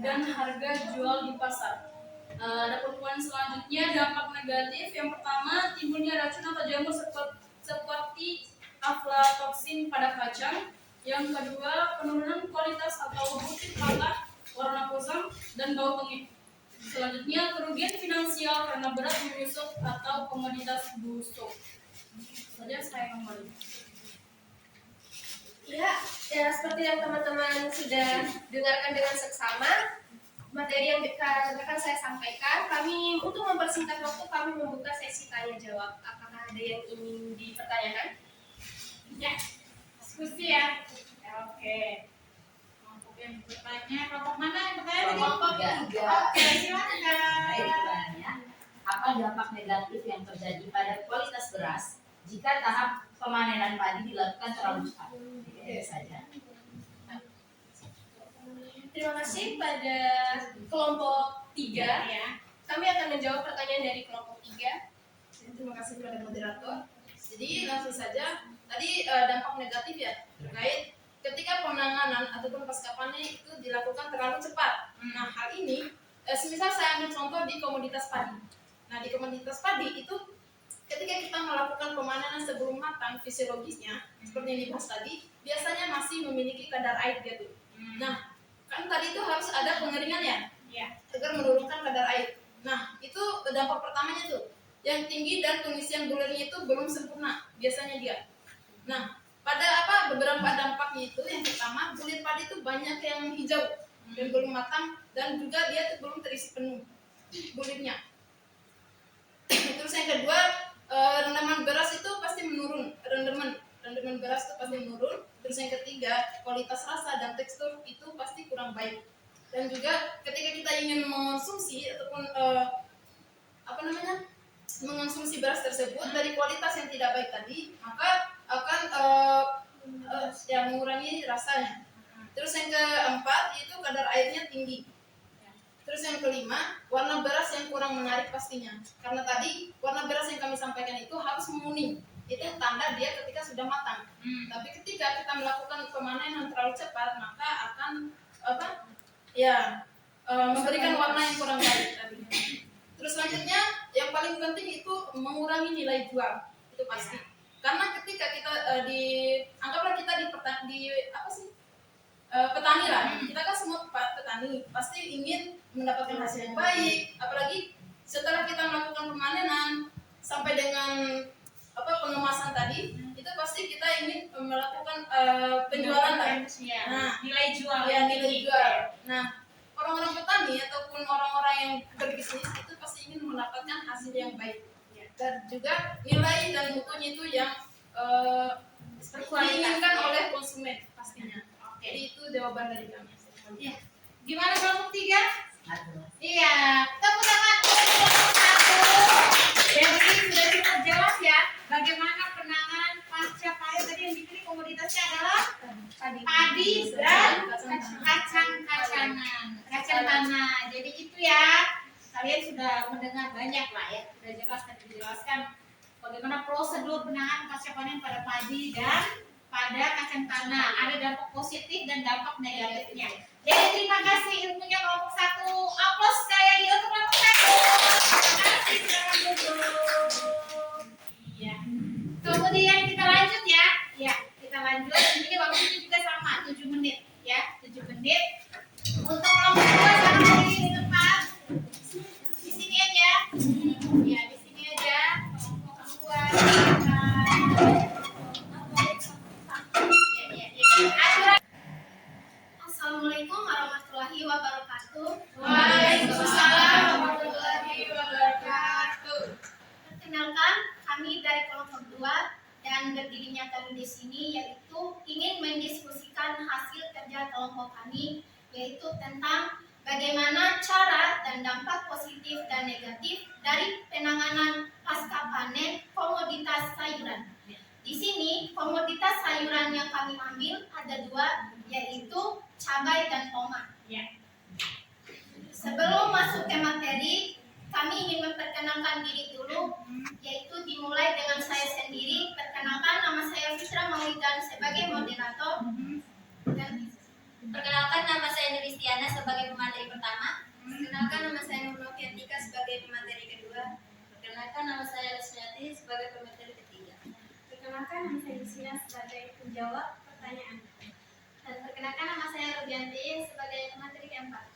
dan harga jual di pasar. Ada poin selanjutnya, dampak negatif. Yang pertama, timbulnya racun atau jamur seperti aflatoxin pada kacang. Yang kedua, penurunan kualitas atau butir patah, warna kusam, dan bau pengit. Selanjutnya, kerugian finansial karena berat menyusut atau komoditas busuk. Saja saya kembali. Ya, seperti yang teman-teman sudah dengarkan dengan seksama, materi yang akan saya sampaikan, kami untuk mempersingkat waktu kami membuka sesi tanya jawab. Apakah ada yang ingin dipertanyakan? Ya, diskusi ya. Oke. Untuk yang bertanya, kelompok mana yang bertanya tadi? Kelompok 3. Oke, silakan. Baik, pertanyaannya, apa dampak negatif yang terjadi pada kualitas beras jika tahap pemanenan padi dilakukan terlalu cepat? Itu saja. terima kasih pada kelompok 3 ya. Kami akan menjawab pertanyaan dari kelompok 3. Terima kasih kepada moderator. Jadi langsung saja, tadi dampak negatif ya terkait ketika penanganan ataupun pasca panen itu dilakukan terlalu cepat. Nah hal ini, semisal saya ambil contoh di komoditas padi. Nah di komoditas padi itu ketika kita melakukan pemanenan sebelum matang, fisiologisnya seperti yang dibahas tadi, biasanya masih memiliki kadar air dia tuh. Nah kan tadi itu harus ada pengeringan ya, agar menurunkan kadar air. Nah itu dampak pertamanya tuh. Yang tinggi dan pengisian bulirnya itu belum sempurna biasanya dia. Nah, pada beberapa dampaknya itu yang pertama, bulir padi itu banyak yang hijau dan belum matang dan juga dia itu belum terisi penuh bulirnya. Terus yang kedua, rendaman beras itu pasti menurun, rendaman beras itu pasti menurun. Terus yang ketiga, kualitas rasa dan tekstur itu pasti kurang baik. Dan juga ketika kita ingin mengonsumsi ataupun mengonsumsi beras tersebut dari kualitas yang tidak baik tadi, maka akan mengurangi rasanya. Terus yang keempat itu kadar airnya tinggi. Terus yang kelima, warna beras yang kurang menarik pastinya. Karena tadi warna beras yang kami sampaikan itu harus menguning. Itu tanda dia ketika sudah matang. Tapi ketika kita melakukan pemanenan terlalu cepat, maka akan memberikan warna yang kurang baik tadi. Terus selanjutnya yang paling penting itu mengurangi nilai jual, itu pasti. Karena ketika kita anggaplah kita petani lah, kita kan semua petani pasti ingin mendapatkan hasil yang baik, apalagi setelah kita melakukan pemanenan sampai dengan pengemasan tadi, itu pasti kita ingin melakukan penjualan lah. Nah, nilai jual. Ya, nilai jual. Nah, orang-orang petani ataupun orang-orang yang berbisnis itu pasti ingin mendapatkan hasil yang baik dan juga nilai dan mutunya itu yang diinginkan oleh konsumen pastinya. Jadi itu jawaban dari kami. Ya. Gimana kelompok 3? Iya, tepuk tangan untuk kelompok 1. Jadi sudah cukup jelas ya bagaimana penanganan pasca panen. Tadi yang dipilih komoditasnya adalah padi dan kacang tanah. Jadi itu ya, kalian sudah mendengar banyak lah ya, sudah jelas tadi dijelaskan bagaimana prosedur penanganan pasca panen pada padi dan pada kacang tanah. Ada dampak positif dan dampak negatifnya. Jadi terima kasih ilmunya kelompok 1. Aplaus sekali lagi untuk kelompok 1. Terima kasih sudah Iya. Kemudian kita lanjut ya. Ya, kita lanjut. Ini waktunya juga sama, 7 menit ya, 7 menit. Untuk kelompok 2 jangan lagi di tempat. Di sini aja. Ya, di sini aja. Kelompok 2. Assalamualaikum warahmatullahi wabarakatuh. Waalaikumsalam warahmatullahi wabarakatuh. Perkenalkan, kami dari kelompok 2 dan berdirinya kami di sini yaitu ingin mendiskusikan hasil kerja kelompok kami, yaitu tentang bagaimana cara dan dampak positif dan negatif dari penanganan pasca panen komoditas sayuran. Di sini komoditas sayuran yang kami ambil ada 2, yaitu cabai dan tomat. Sebelum masuk ke materi, kami ingin memperkenalkan diri dulu, yaitu dimulai dengan saya sendiri. Perkenalkan, nama saya Fitra Maulidan sebagai moderator. Dan perkenalkan, nama saya Nuristiana sebagai pemateri pertama. perkenalkan, nama saya Nurnovian Tika sebagai pemateri kedua. Perkenalkan, nama saya Lesmiati sebagai pemateri ketiga. Perkenalkan, nama saya Yusina sebagai penjawab pertanyaan. Dan perkenalkan, nama saya Rubianti sebagai pemateri keempat.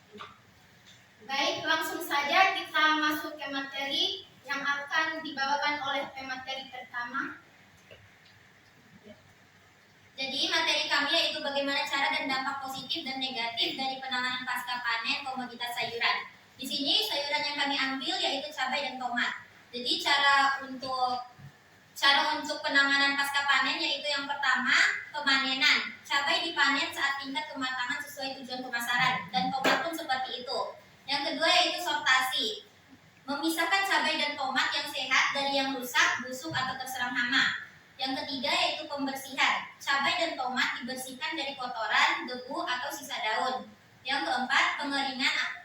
Baik, langsung saja kita masuk ke materi yang akan dibawakan oleh pemateri pertama. Jadi materi kami yaitu bagaimana cara dan dampak positif dan negatif dari penanganan pasca panen komoditas sayuran. Di sini sayuran yang kami ambil yaitu cabai dan tomat. Jadi cara untuk penanganan pasca panen yaitu yang pertama pemanenan. Cabai dipanen saat tingkat kematangan sesuai tujuan pemasaran dan tomat pun seperti itu. Yang kedua yaitu sortasi. Memisahkan cabai dan tomat yang sehat dari yang rusak, busuk atau terserang hama. Yang ketiga yaitu pembersihan. Cabai dan tomat dibersihkan dari kotoran, debu atau sisa daun. Yang keempat,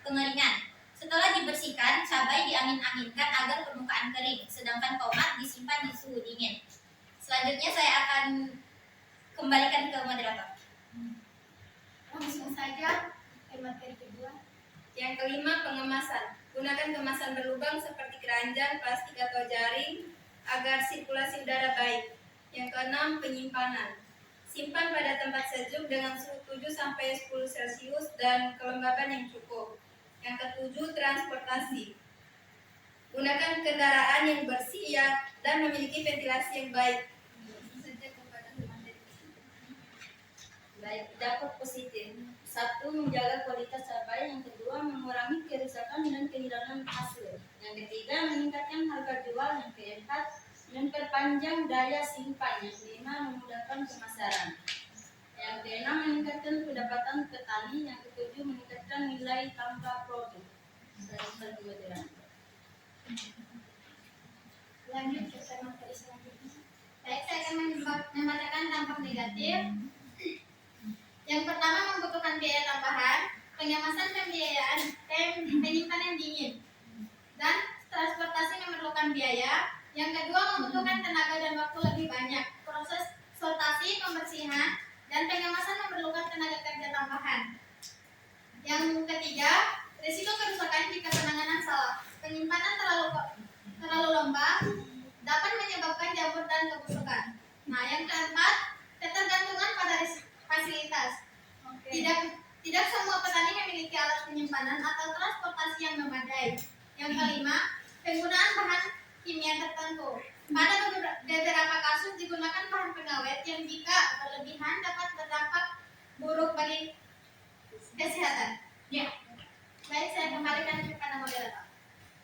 pengeringan. Setelah dibersihkan, cabai diangin-anginkan agar permukaan kering, sedangkan tomat disimpan di suhu dingin. Selanjutnya saya akan kembalikan ke moderator. Langsung saja ke materi kedua. Yang kelima, pengemasan. Gunakan kemasan berlubang seperti keranjang, plastik atau jaring agar sirkulasi udara baik. Yang keenam, penyimpanan. Simpan pada tempat sejuk dengan suhu 7-10 Celcius dan kelembaban yang cukup. Yang ketujuh, transportasi. Gunakan kendaraan yang bersih dan memiliki ventilasi yang baik. Baik, dampak positif. 1. Menjaga kualitas cabai. Yang kedua, mengurangi kerusakan dan kehilangan hasil. Yang ketiga, meningkatkan harga jual. Yang keempat, memperpanjang daya simpan. Yang kelima, memudahkan pemasaran. Yang keenam, meningkatkan pendapatan petani. Yang ketujuh, meningkatkan nilai tambah produk. Saya kemudian. Lanjut ke materi selanjutnya. Baik, saya akan membacakan dampak negatif. Yang pertama, membutuhkan biaya tambahan, pengemasan pembiayaan, penyimpanan dingin, dan transportasi memerlukan biaya. Yang kedua, membutuhkan tenaga dan waktu lebih banyak. Proses sortasi, pembersihan, dan pengemasan memerlukan tenaga kerja tambahan. Yang ketiga, risiko kerusakan jika penanganan salah. Penyimpanan terlalu lembab dapat menyebabkan jamur dan kebusukan. Nah, yang keempat, ketergantungan pada fasilitas. Tidak semua petani memiliki alat penyimpanan atau transportasi yang memadai. Yang kelima, penggunaan bahan kimia tertentu. Pada beberapa kasus digunakan bahan pengawet yang jika berlebihan dapat berdampak buruk bagi kesehatan. Ya. Baik, saya kembalikan kepada moderator.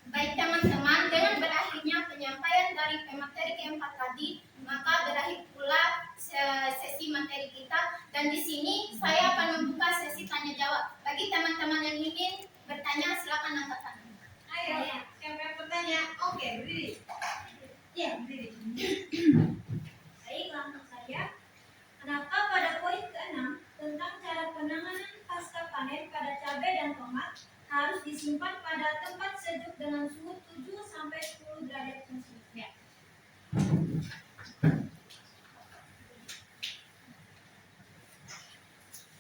Baik teman-teman, dengan berakhirnya penyampaian dari materi keempat tadi, maka berakhir pula sesi materi kita. Dan di sini saya akan membuka sesi tanya jawab. Bagi teman-teman yang ingin bertanya, silakan angkat tangan. Ayo, siapa yang bertanya? Oke, berdiri. Iya, berdiri. Baik, langsung saja. Kenapa pada poin ke-6 tentang cara penanganan pasca panen pada cabai dan tomat harus disimpan pada tempat sejuk dengan suhu 7-10 derajat Celcius? Ya.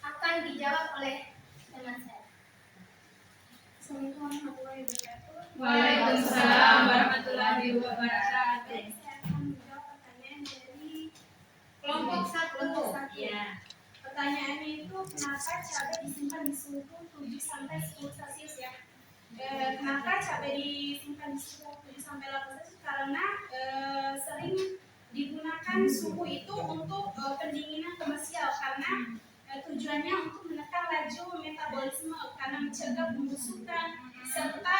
Akan dijawab oleh teman saya. Waalaikumsalam warahmatullahi wabarakatuh. Saya akan menjawab pertanyaan dari Kelompok 1. Ya. pertanyaannya itu, kenapa cabai disimpan di suhu 7-10 Celcius ya? Kenapa cabai disimpan di suhu 7-8 Celcius? Karena sering digunakan suhu itu untuk pendinginan komersial, karena tujuannya untuk menekan laju metabolisme karena mencegah pembusukan serta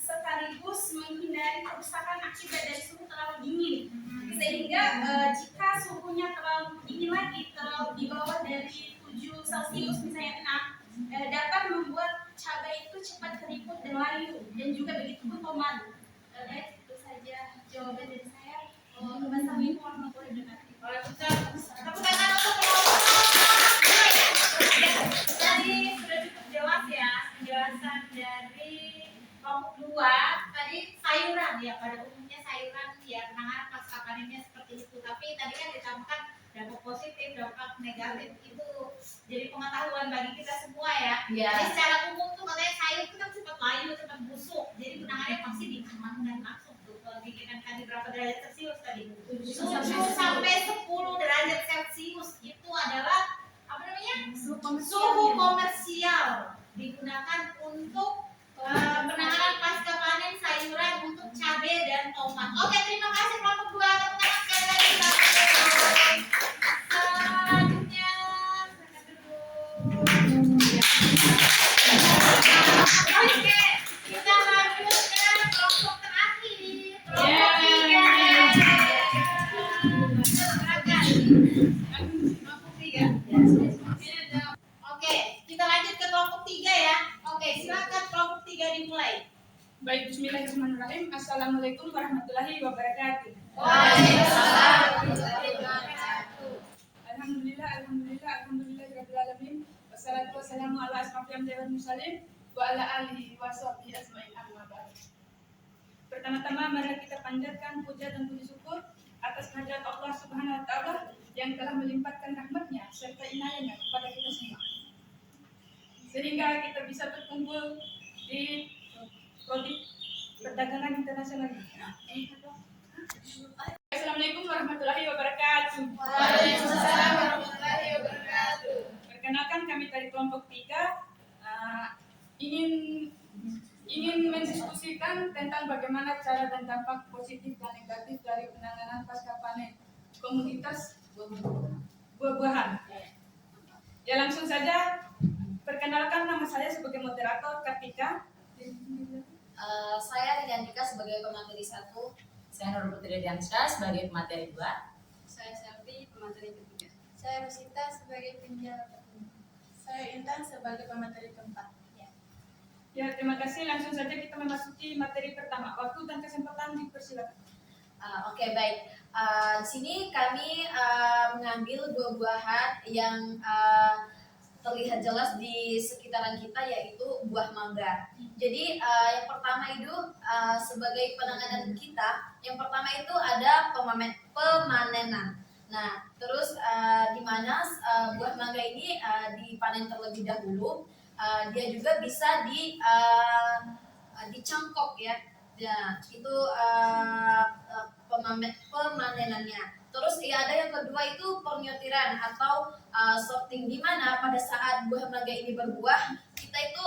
sekaligus menghindari kerusakan akibat dari suhu terlalu dingin. Sehingga jika suhunya terlalu dingin lagi, terlalu di bawah dari 7 Celcius misalnya 6, dapat membuat cabai itu cepat keriput dan layu, dan juga begitu pun tomat. Baik, itu saja jawaban dari saya. Wassalamualaikum warahmatullahi wabarakatuh. Waalaikumsalam. Tepuk tangan untuk kelompok. Tadi sudah cukup jelas ya penjelasan dari kelompok 2. Tadi sayuran ya, pada umumnya sayuran ya, penanganan pasca panennya seperti itu. Tapi tadi kan ditambahkan dampak positif, dampak negatif, itu jadi pengetahuan bagi kita semua ya. Iya. Jadi secara umum tuh katanya sayur itu kan cepat layu, cepat busuk. Jadi penanganannya pasti diamankan langsung tuh. Bikinan tadi berapa derajat Celcius tadi? 7-10 derajat Celcius itu adalah apa namanya? Suhu komersial digunakan untuk penanganan pasca panen sayuran untuk cabai dan tomat. Oke, terima kasih kelompok 2. Tepuk tangan sekali lagi. Selanjutnya oke, kita lanjut ke kelompok terakhir. Kelompok 3. Oke, kita lanjut ke kelompok 3 ya. Oke, silakan kelompok 3 dimulai. Baik, bismillahirrahmanirrahim. Assalamualaikum warahmatullahi wabarakatuh. Waalaikumsalam warahmatullahi wabarakatuh. Alhamdulillah, alhamdulillah, alhamdulillah rabbil alamin. Wassalatu wassalamu ala asrofil anbiya'i wal mursalin wa ala alihi wa sahbihi ajma'in amma ba'd. Pertama-tama mari kita panjatkan puja dan puji syukur atas kehadirat Allah Subhanahu wa taala yang telah melimpahkan rahmat-Nya serta inayahnya kepada kita semua. Sehingga kita bisa berkumpul di Prodi Perdagangan Internasional. Assalamualaikum warahmatullahi wabarakatuh. Waalaikumsalam warahmatullahi wabarakatuh. Perkenalkan, kami dari kelompok 3 ingin mendiskusikan tentang bagaimana cara dan dampak positif dan negatif dari penanganan pasca panen komoditas buah-buahan. Ya, langsung saja perkenalkan, nama saya sebagai moderator Kartika. Saya Riantika sebagai pemateri 1. Saya Nurul Putri Diansyah sebagai pemateri 2. Saya Selvi, pemateri ketiga. Saya Rosita sebagai penjara. Saya Intan sebagai pemateri keempat. Ya, terima kasih. Langsung saja kita memasuki materi pertama. Waktu dan kesempatan dipersilakan. Oke, baik. Di sini kami mengambil buah-buahan yang terlihat jelas di sekitaran kita, yaitu buah mangga. Jadi yang pertama itu sebagai penanganan kita, yang pertama itu ada pemanenan. Nah, terus di mana buah mangga ini dipanen terlebih dahulu, dia juga bisa dicangkok ya. Ya, itu pemanenannya. Terus ada yang kedua itu penyortiran atau sorting, di mana pada saat buah mangga ini berbuah, kita itu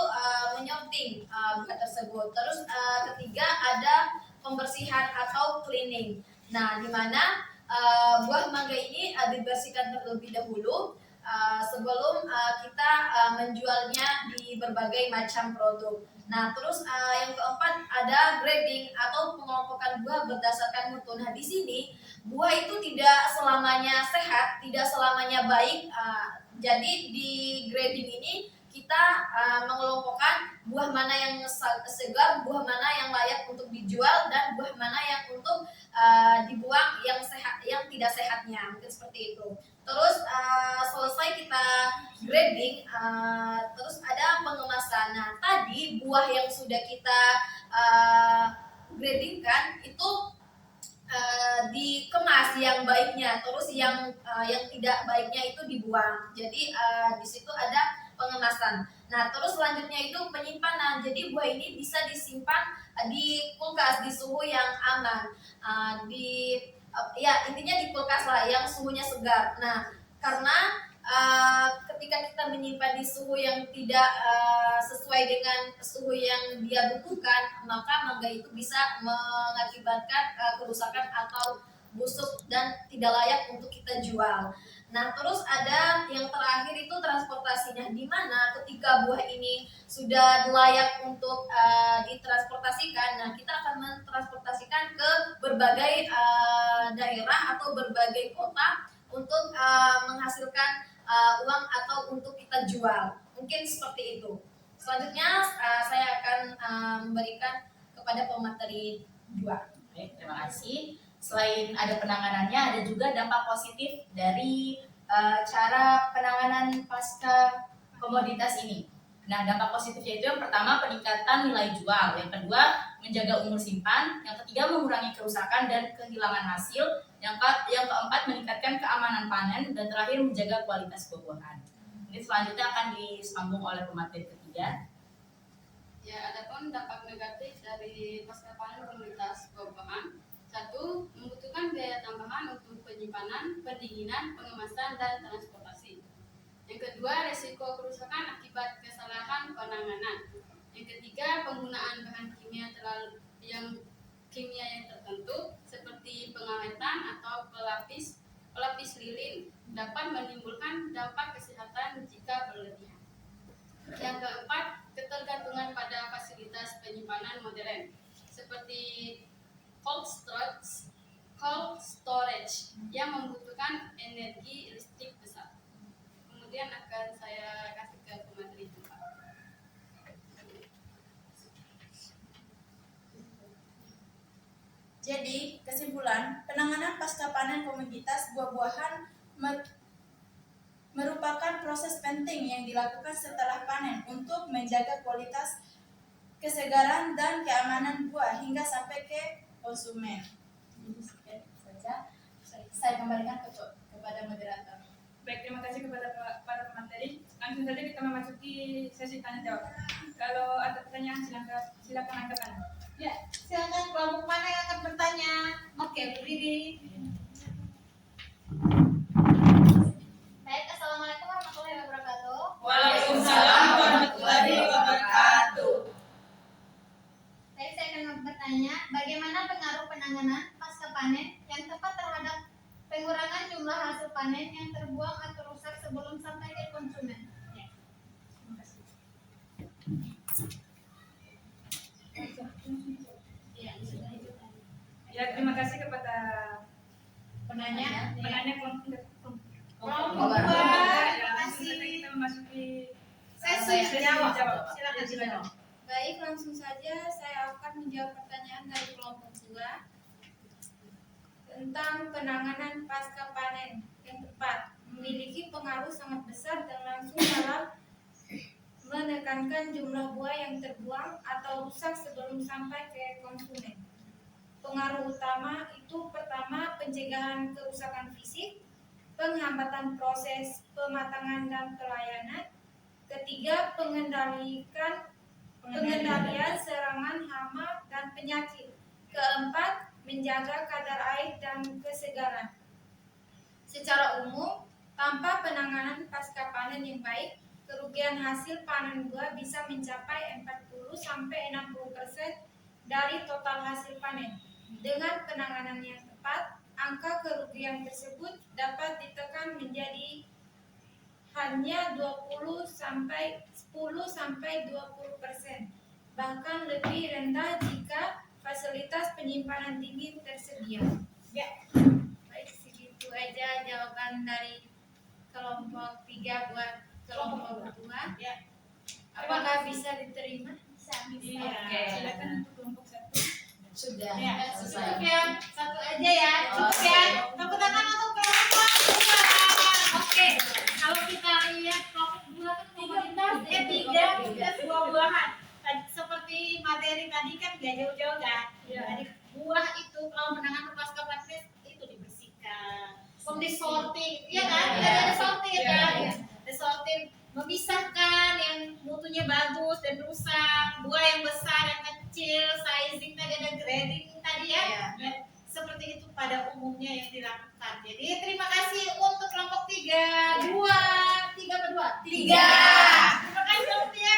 menyorting buah tersebut. Terus ketiga ada pembersihan atau cleaning. Nah, di mana buah mangga ini dibersihkan terlebih dahulu sebelum kita menjualnya di berbagai macam produk. Nah, terus yang keempat ada grading atau pengelompokan buah berdasarkan mutu. Nah, di sini buah itu tidak selamanya sehat, tidak selamanya baik. Jadi di grading ini kita mengelompokkan buah mana yang segar, buah mana yang layak untuk dijual, dan buah mana yang untuk dibuang yang sehat, yang tidak sehatnya, mungkin seperti itu. Terus selesai kita grading, terus ada pengemasan. Nah, tadi buah yang sudah kita gradingkan itu dikemas yang baiknya, terus yang tidak baiknya itu dibuang. Jadi di situ ada pengemasan. Nah, terus selanjutnya itu penyimpanan. Jadi buah ini bisa disimpan di kulkas di suhu yang aman. Ya, intinya di kulkas lah yang suhunya segar. Nah, karena ketika kita menyimpan di suhu yang tidak sesuai dengan suhu yang dia butuhkan, maka mangga itu bisa mengakibatkan kerusakan atau busuk dan tidak layak untuk kita jual. Nah, terus ada yang terakhir itu transportasinya, di mana ketika buah ini sudah layak untuk ditransportasikan, nah kita akan mentransportasikan ke berbagai daerah atau berbagai kota untuk menghasilkan uang atau untuk kita jual. Mungkin seperti itu. Selanjutnya saya akan memberikan kepada pemateri 2. Baik, terima kasih. Selain ada penanganannya, ada juga dampak positif dari cara penanganan pasca komoditas ini. Nah, dampak positifnya itu yang pertama peningkatan nilai jual, yang kedua menjaga umur simpan, yang ketiga mengurangi kerusakan dan kehilangan hasil, yang keempat meningkatkan keamanan panen, dan terakhir menjaga kualitas buah-buahan. Ini selanjutnya akan disambung oleh pemateri ketiga. Ya, adapun dampak negatif dari pasca panen komoditas buah-buahan. 1. Membutuhkan biaya tambahan untuk penyimpanan, pendinginan, pengemasan, dan transportasi. Yang kedua, resiko kerusakan akibat kesalahan penanganan. Yang ketiga, penggunaan bahan kimia yang tertentu seperti pengawetan atau pelapis lilin dapat menimbulkan dampak kesehatan jika berlebihan. Yang keempat, ketergantungan pada fasilitas penyimpanan modern seperti cold storage yang membutuhkan energi listrik besar. Kemudian akan saya kasih ke pemateri 4. Jadi, kesimpulan, penanganan pasca panen komoditas buah-buahan merupakan proses penting yang dilakukan setelah panen untuk menjaga kualitas, kesegaran, dan keamanan buah hingga sampai ke konsumen. Sekian saja. Saya kembalikan kepada moderator. Baik, terima kasih kepada para pemateri. Langsung saja kita memasuki sesi tanya jawab. Kalau ada pertanyaan silakan angkat tangan. Ya, silakan kelompok mana yang akan bertanya? Oke, berdiri. Baik, assalamualaikum warahmatullahi wabarakatuh. Waalaikumsalam warahmatullahi wabarakatuh. Baik, saya akan bertanya, bagaimana pengaruh penanganan pasca panen yang tepat terhadap pengurangan jumlah hasil panen yang terbuang atau rusak sebelum sampai ke konsumen? Ya, terima kasih kepada Penanya. kelompok Kelompok dua. dua. Ya, Terima langsung kasih. saja kita memasuki Sesi jawab. Silakan. Silakan. Baik, langsung saja saya akan menjawab pertanyaan dari kelompok 2 tentang penanganan pasca panen yang tepat memiliki pengaruh sangat besar dan langsung dalam menekankan jumlah buah yang terbuang atau rusak sebelum sampai ke konsumen. Pengaruh utama itu pertama pencegahan kerusakan fisik, penghambatan proses pematangan dan pelayanan, ketiga pengendalian serangan hama dan penyakit, keempat menjaga kadar air dan kesegaran. Secara umum, tanpa penanganan pasca panen yang baik, kerugian hasil panen buah bisa mencapai 40-60% dari total hasil panen. Dengan penanganan yang tepat, angka kerugian tersebut dapat ditekan menjadi hanya 10-20%, bahkan lebih rendah jika fasilitas penyimpanan tinggi tersedia. Ya. Baik, segitu aja jawaban dari kelompok 3 buat kelompok 2. Ya. Apakah bisa diterima? Iya. Oke. Silakan untuk kelompok 1. Sudah. Ya, Selesai. cukup ya. Satu aja ya. Cukup ya. Tepuk tangan untuk kelompok dua. Oke. Kalau kita lihat kelompok dua kan komoditas tiga buah-buahan. Seperti materi tadi kan gak jauh-jauh kan. Jadi buah itu kalau menangan pasca panen itu dibersihkan. Kemudian sorting, iya kan? Ada sorting kan? Ada sorting, memisahkan yang mutunya bagus dan rusak, buah yang besar yang kecil, sizing tadi ada grading tadi ya. Dan seperti itu pada umumnya yang dilakukan. Jadi terima kasih untuk kelompok 3. 2, 3 berdua. 3. Terima kasih kelompok 3.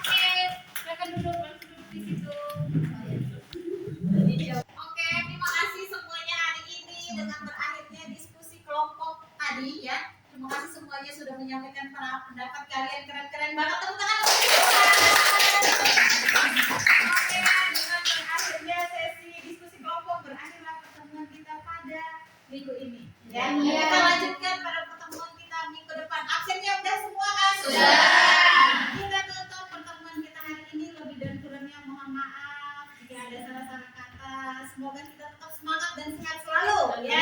Oke, silakan duduk di situ. Oke, terima kasih semuanya hari ini dengan berakhirnya diskusi kelompok tadi ya. Terima kasih semuanya sudah menyampaikan pendapat kalian, keren-keren banget. Tepuk tangan untuk semua. Oke, dengan berakhirnya sesi diskusi kelompok, berakhirlah pertemuan kita pada minggu ini. Ya, kita lanjutkan pada pertemuan kita minggu depan. Absennya udah semua kan? Sudah. Kita tutup pertemuan kita hari ini, lebih dan kurangnya mohon maaf jika ada salah-salah kata. Semoga kita tetap semangat dan sehat selalu. Ya.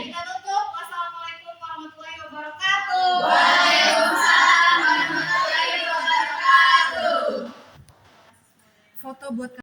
Kita tutup. Wassalamualaikum warahmatullahi wabarakatuh. Waalaikumsalam warahmatullahi wabarakatuh. Foto buat